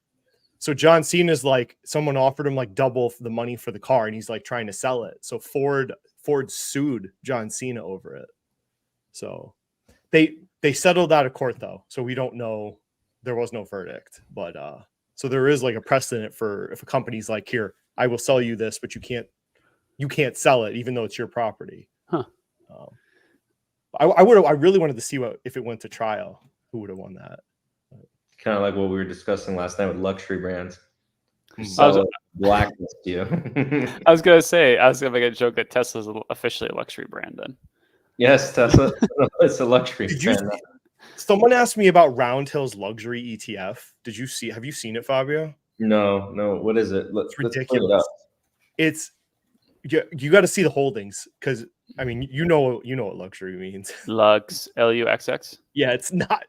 Speaker 2: So John Cena is like, someone offered him like double the money for the car, and he's like trying to sell it. So Ford sued John Cena over it. So they settled out of court though. So we don't know. There was no verdict, but so there is like a precedent for if a company's like, here, I will sell you this, but you can't sell it even though it's your property. I really wanted to see if it went to trial, who would have won that.
Speaker 3: Kind of like what we were discussing last night with luxury brands. So blacklist you.
Speaker 4: I was gonna make a joke that Tesla's officially a luxury brand then.
Speaker 3: Yes, Tesla. It's a luxury brand.
Speaker 2: Someone asked me about Roundhill's luxury ETF. Have you seen it, Fabio?
Speaker 3: No. What is it?
Speaker 2: It's ridiculous. It's you got to see the holdings, because I mean, you know what luxury means.
Speaker 4: Lux, LUXX.
Speaker 2: Yeah, it's not.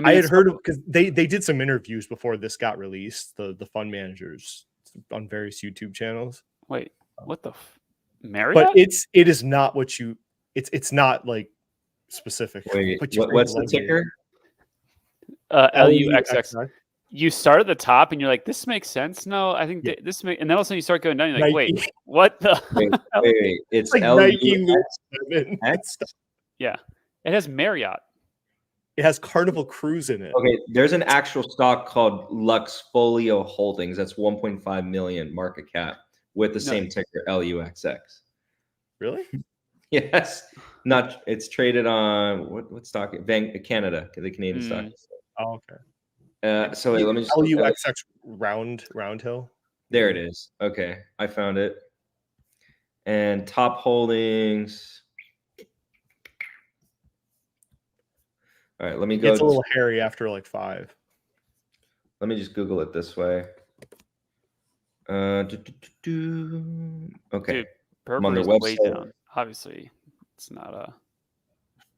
Speaker 2: I had heard of, because they did some interviews before this got released, the fund managers on various YouTube channels.
Speaker 4: Wait, what the Marriott?
Speaker 2: But it is not what you it's not like specific.
Speaker 3: Wait, what's the ticker?
Speaker 4: LUXX. you start at the top and you're like, this makes sense. No, I think this makes, and then all of a sudden you start going down. You're like,
Speaker 2: Nike.
Speaker 4: wait, what the?
Speaker 3: Wait. It's
Speaker 2: like Nike Louis
Speaker 3: X.
Speaker 4: Yeah, it has Marriott.
Speaker 2: It has Carnival Cruise in it.
Speaker 3: Okay, there's an actual stock called Luxfolio Holdings. That's 1.5 million market cap with the same ticker LUXX.
Speaker 2: Really?
Speaker 3: Yes. Not. It's traded on what stock? Canada, the Canadian stock.
Speaker 2: Oh, okay.
Speaker 3: So wait, let me just
Speaker 2: LUXX Round Hill.
Speaker 3: There it is. Okay, I found it. And top holdings. All right, let me go.
Speaker 2: It's a little hairy after like 5.
Speaker 3: Let me just Google it this way. Okay.
Speaker 4: Dude,
Speaker 3: I'm on their
Speaker 4: Burberry's way
Speaker 3: website.
Speaker 4: down. Obviously, it's not a.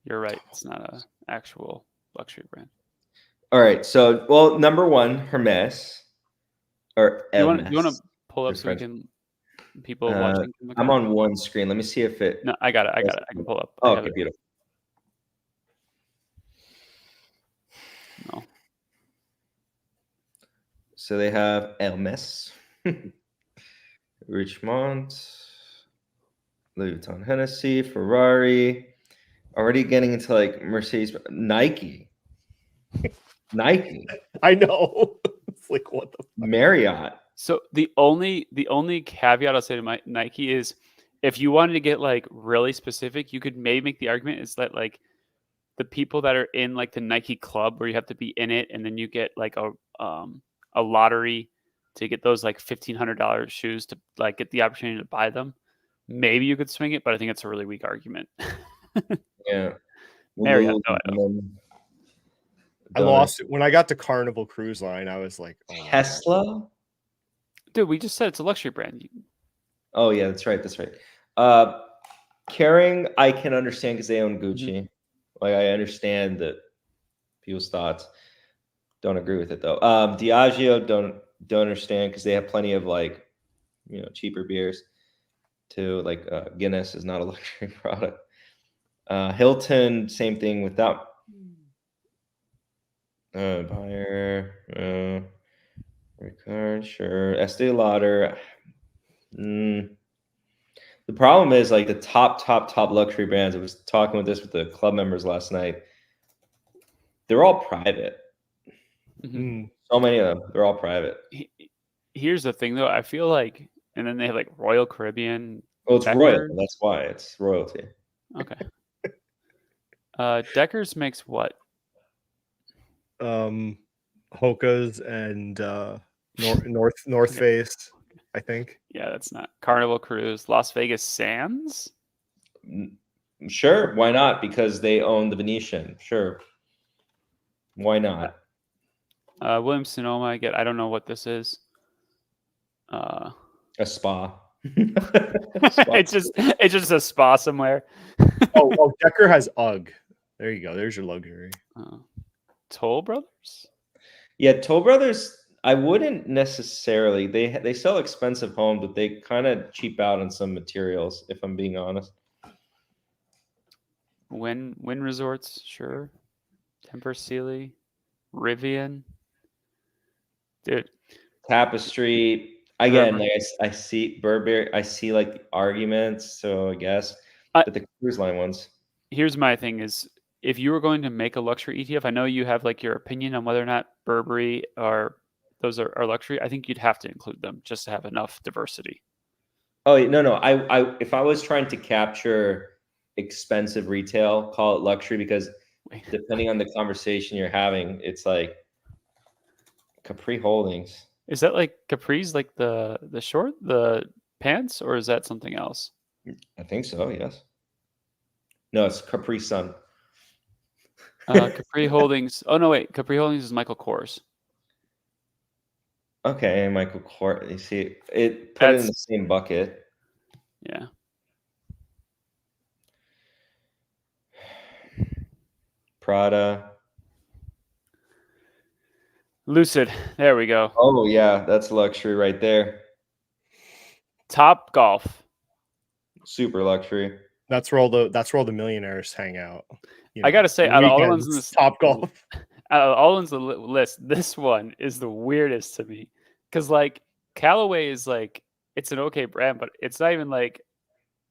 Speaker 4: You're right. It's not a actual luxury brand.
Speaker 3: All right. So, well, number one, Hermes or
Speaker 4: You
Speaker 3: Hermes.
Speaker 4: want to pull up
Speaker 3: There's
Speaker 4: so we
Speaker 3: French.
Speaker 4: can people watching? Can look
Speaker 3: I'm
Speaker 4: at
Speaker 3: on one screen. Let me see if it.
Speaker 4: No, I got it. I can pull up.
Speaker 3: Oh, okay, beautiful.
Speaker 4: No.
Speaker 3: So they have Hermes, Richemont, Louis Vuitton, Hennessy, Ferrari. Already getting into like Mercedes, Nike.
Speaker 2: I know. It's like what the fuck?
Speaker 3: Marriott.
Speaker 4: So the only caveat I'll say to my Nike is, if you wanted to get like really specific, you could maybe make the argument is that like the people that are in like the Nike club where you have to be in it, and then you get like a lottery to get those like $1,500 shoes to like get the opportunity to buy them. Maybe you could swing it, but I think it's a really weak argument.
Speaker 3: Yeah.
Speaker 4: Marriott.
Speaker 2: I lost it when I got to Carnival Cruise Line. I was like, oh,
Speaker 3: Tesla.
Speaker 4: Dude, we just said it's a luxury brand.
Speaker 3: Oh yeah, that's right. Kering, I can understand because they own Gucci.
Speaker 4: Mm-hmm.
Speaker 3: Like I understand that people's thoughts. Don't agree with it though. Diageo don't understand because they have plenty of like, cheaper beers. Too like Guinness is not a luxury product. Hilton, same thing without buyer. Ricard, sure. Estee Lauder. The problem is like the top luxury brands. I was talking with the club members last night. They're all private.
Speaker 4: Mm-hmm.
Speaker 3: So many of them. They're all private.
Speaker 4: Here's the thing, though. I feel like, and then they have like Royal Caribbean.
Speaker 3: Well, it's
Speaker 4: Deckers.
Speaker 3: royal. That's why it's royalty.
Speaker 4: Okay. Deckers makes what?
Speaker 2: Hoka's and North Face, I think.
Speaker 4: Yeah, that's not Carnival Cruise. Las Vegas Sands.
Speaker 3: Sure, why not? Because they own the Venetian. Sure, why not?
Speaker 4: Williams Sonoma. I don't know what this is.
Speaker 3: A spa.
Speaker 4: It's just a spa somewhere.
Speaker 2: oh, Decker has UGG. There you go. There's your luxury.
Speaker 4: Toll Brothers.
Speaker 3: Yeah, Toll Brothers. I wouldn't necessarily. They sell expensive homes, but they kind of cheap out on some materials. If I'm being honest.
Speaker 4: Wynn Resorts, sure. Tempur Sealy, Rivian. Dude.
Speaker 3: Tapestry. Again, like I see Burberry. I see like the arguments. So I guess, but the cruise line ones.
Speaker 4: Here's my thing: is if you were going to make a luxury ETF, I know you have like your opinion on whether or not Burberry are luxury. I think you'd have to include them just to have enough diversity.
Speaker 3: Oh no! I if I was trying to capture expensive retail, call it luxury, because depending on the conversation you're having, it's like Capri Holdings.
Speaker 4: Is that like Capri's, like the pants, or is that something else?
Speaker 3: I think so. Yes. No, it's Capri Sun.
Speaker 4: Capri Holdings. Oh no, wait. Capri Holdings is Michael Kors.
Speaker 3: Okay, Michael Kors. You see, it put it in the same bucket.
Speaker 4: Yeah.
Speaker 3: Prada.
Speaker 4: Lucid. There we go.
Speaker 3: Oh yeah, that's luxury right there.
Speaker 4: Top Golf.
Speaker 3: Super luxury.
Speaker 2: That's where all the millionaires hang out.
Speaker 4: I gotta say, out of all the ones in this
Speaker 2: Top Golf.
Speaker 4: all on the list, this one is the weirdest to me because like Callaway is like it's an okay brand, but it's not even like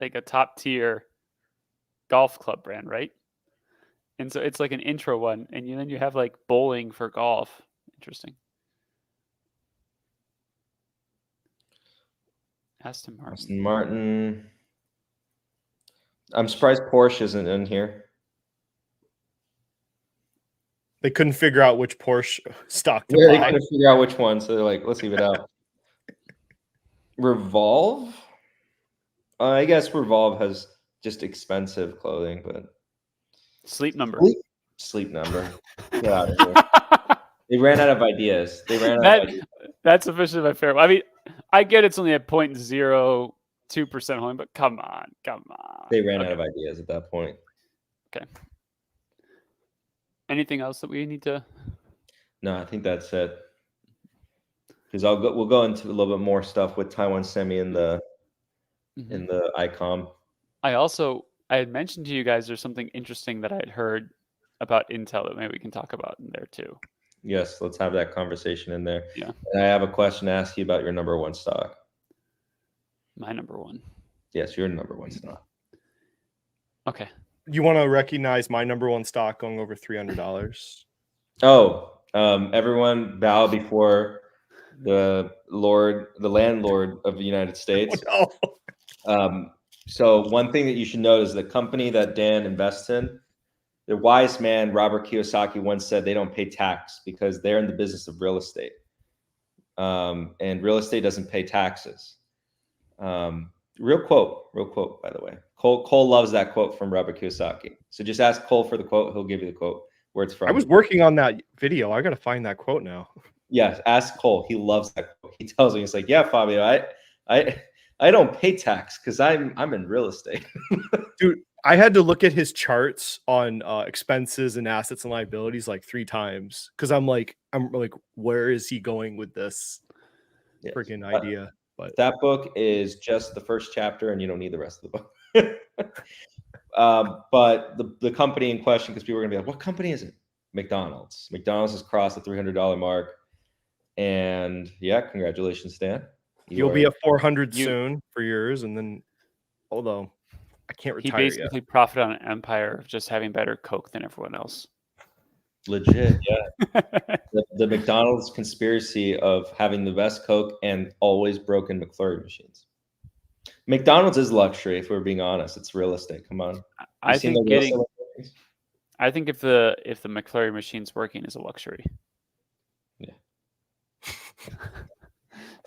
Speaker 4: a top tier golf club brand, right? And so it's like an intro one, and then you have like bowling for golf. Interesting. Aston
Speaker 3: Martin. I'm surprised Porsche isn't in here.
Speaker 2: They couldn't figure out which Porsche stock to
Speaker 3: They
Speaker 2: buy.
Speaker 3: couldn't figure out which one, so they're like, let's leave it out. Revolve? I guess Revolve has just expensive clothing, but
Speaker 4: Sleep Number.
Speaker 3: Sleep Number. Get out of here. They ran out of ideas.
Speaker 4: That's officially my favorite. I mean, I get it's only at 0.02% holding, but come on.
Speaker 3: They ran out of ideas at that point.
Speaker 4: Okay. Anything else that we need to?
Speaker 3: No, I think that's it. Because we'll go into a little bit more stuff with Taiwan Semi in the ICOM.
Speaker 4: I had mentioned to you guys there's something interesting that I had heard about Intel that maybe we can talk about in there too.
Speaker 3: Yes, let's have that conversation in there.
Speaker 4: Yeah.
Speaker 3: And I have a question to ask you about your number one stock.
Speaker 4: My number one.
Speaker 3: Yes, your number one stock.
Speaker 4: Okay.
Speaker 2: You want to recognize my number one stock going over $300?
Speaker 3: Oh, everyone bow before the landlord of the United States.
Speaker 2: Oh, no.
Speaker 3: So one thing that you should know is the company that Dan invests in, the wise man, Robert Kiyosaki, once said they don't pay tax because they're in the business of real estate. And real estate doesn't pay taxes. Real quote, by the way. Cole loves that quote from Robert Kiyosaki. So just ask Cole for the quote. He'll give you the quote where it's from.
Speaker 2: I was working on that video. I got to find that quote now.
Speaker 3: Yes, ask Cole. He loves that quote. He tells me, he's like, yeah, Fabio, I don't pay tax because I'm in real estate.
Speaker 2: Dude, I had to look at his charts on expenses and assets and liabilities like 3 times because I'm like, where is he going with this freaking idea? But
Speaker 3: that book is just the first chapter, and you don't need the rest of the book. But the company in question, because people are gonna be like, "What company is it?" McDonald's. McDonald's has crossed the $300 mark, and yeah, congratulations, Dan.
Speaker 2: You'll be at 400 soon for yours, and then although I can't retire
Speaker 4: He basically profited on an empire of just having better Coke than everyone else.
Speaker 3: Legit, yeah. the McDonald's conspiracy of having the best Coke and always broken McFlurry machines. McDonald's is luxury, if we're being honest. It's real estate. Come on.
Speaker 4: I think if the McFlurry machine's working is a luxury.
Speaker 3: Yeah.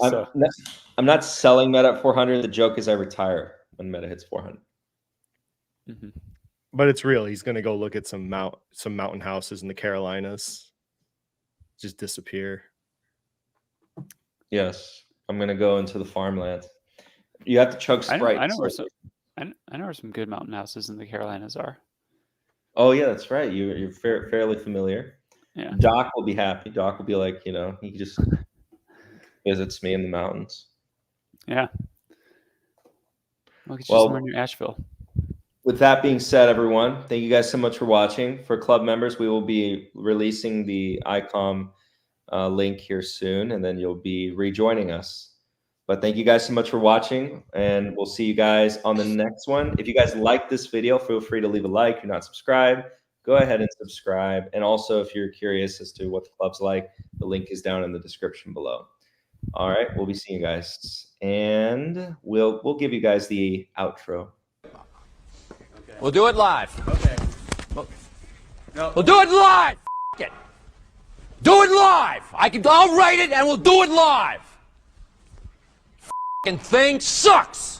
Speaker 4: So.
Speaker 3: I'm not selling Meta at 400. The joke is I retire when Meta hits 400.
Speaker 4: Mm-hmm.
Speaker 2: But it's real. He's going to go look at some mountain houses in the Carolinas. Just disappear.
Speaker 3: Yes, I'm going to go into the farmland. You have to chug Sprite.
Speaker 4: I know where some good mountain houses in the Carolinas are.
Speaker 3: Oh yeah, that's right. You're fairly familiar.
Speaker 4: Yeah.
Speaker 3: Doc will be happy. Doc will be like, he just visits me in the mountains.
Speaker 4: Yeah. Look at you somewhere near Asheville.
Speaker 3: With that being said, everyone, thank you guys so much for watching. For club members, we will be releasing the ICOM link here soon, and then you'll be rejoining us. But thank you guys so much for watching, and we'll see you guys on the next one. If you guys like this video, feel free to leave a like. If you're not subscribed, go ahead and subscribe. And also, if you're curious as to what the club's like, the link is down in the description below. All right, we'll be seeing you guys, and we'll give you guys the outro.
Speaker 1: We'll do it live. Okay. We'll do it live. F it. Do it live. I'll write it and we'll do it live. F***ing thing sucks.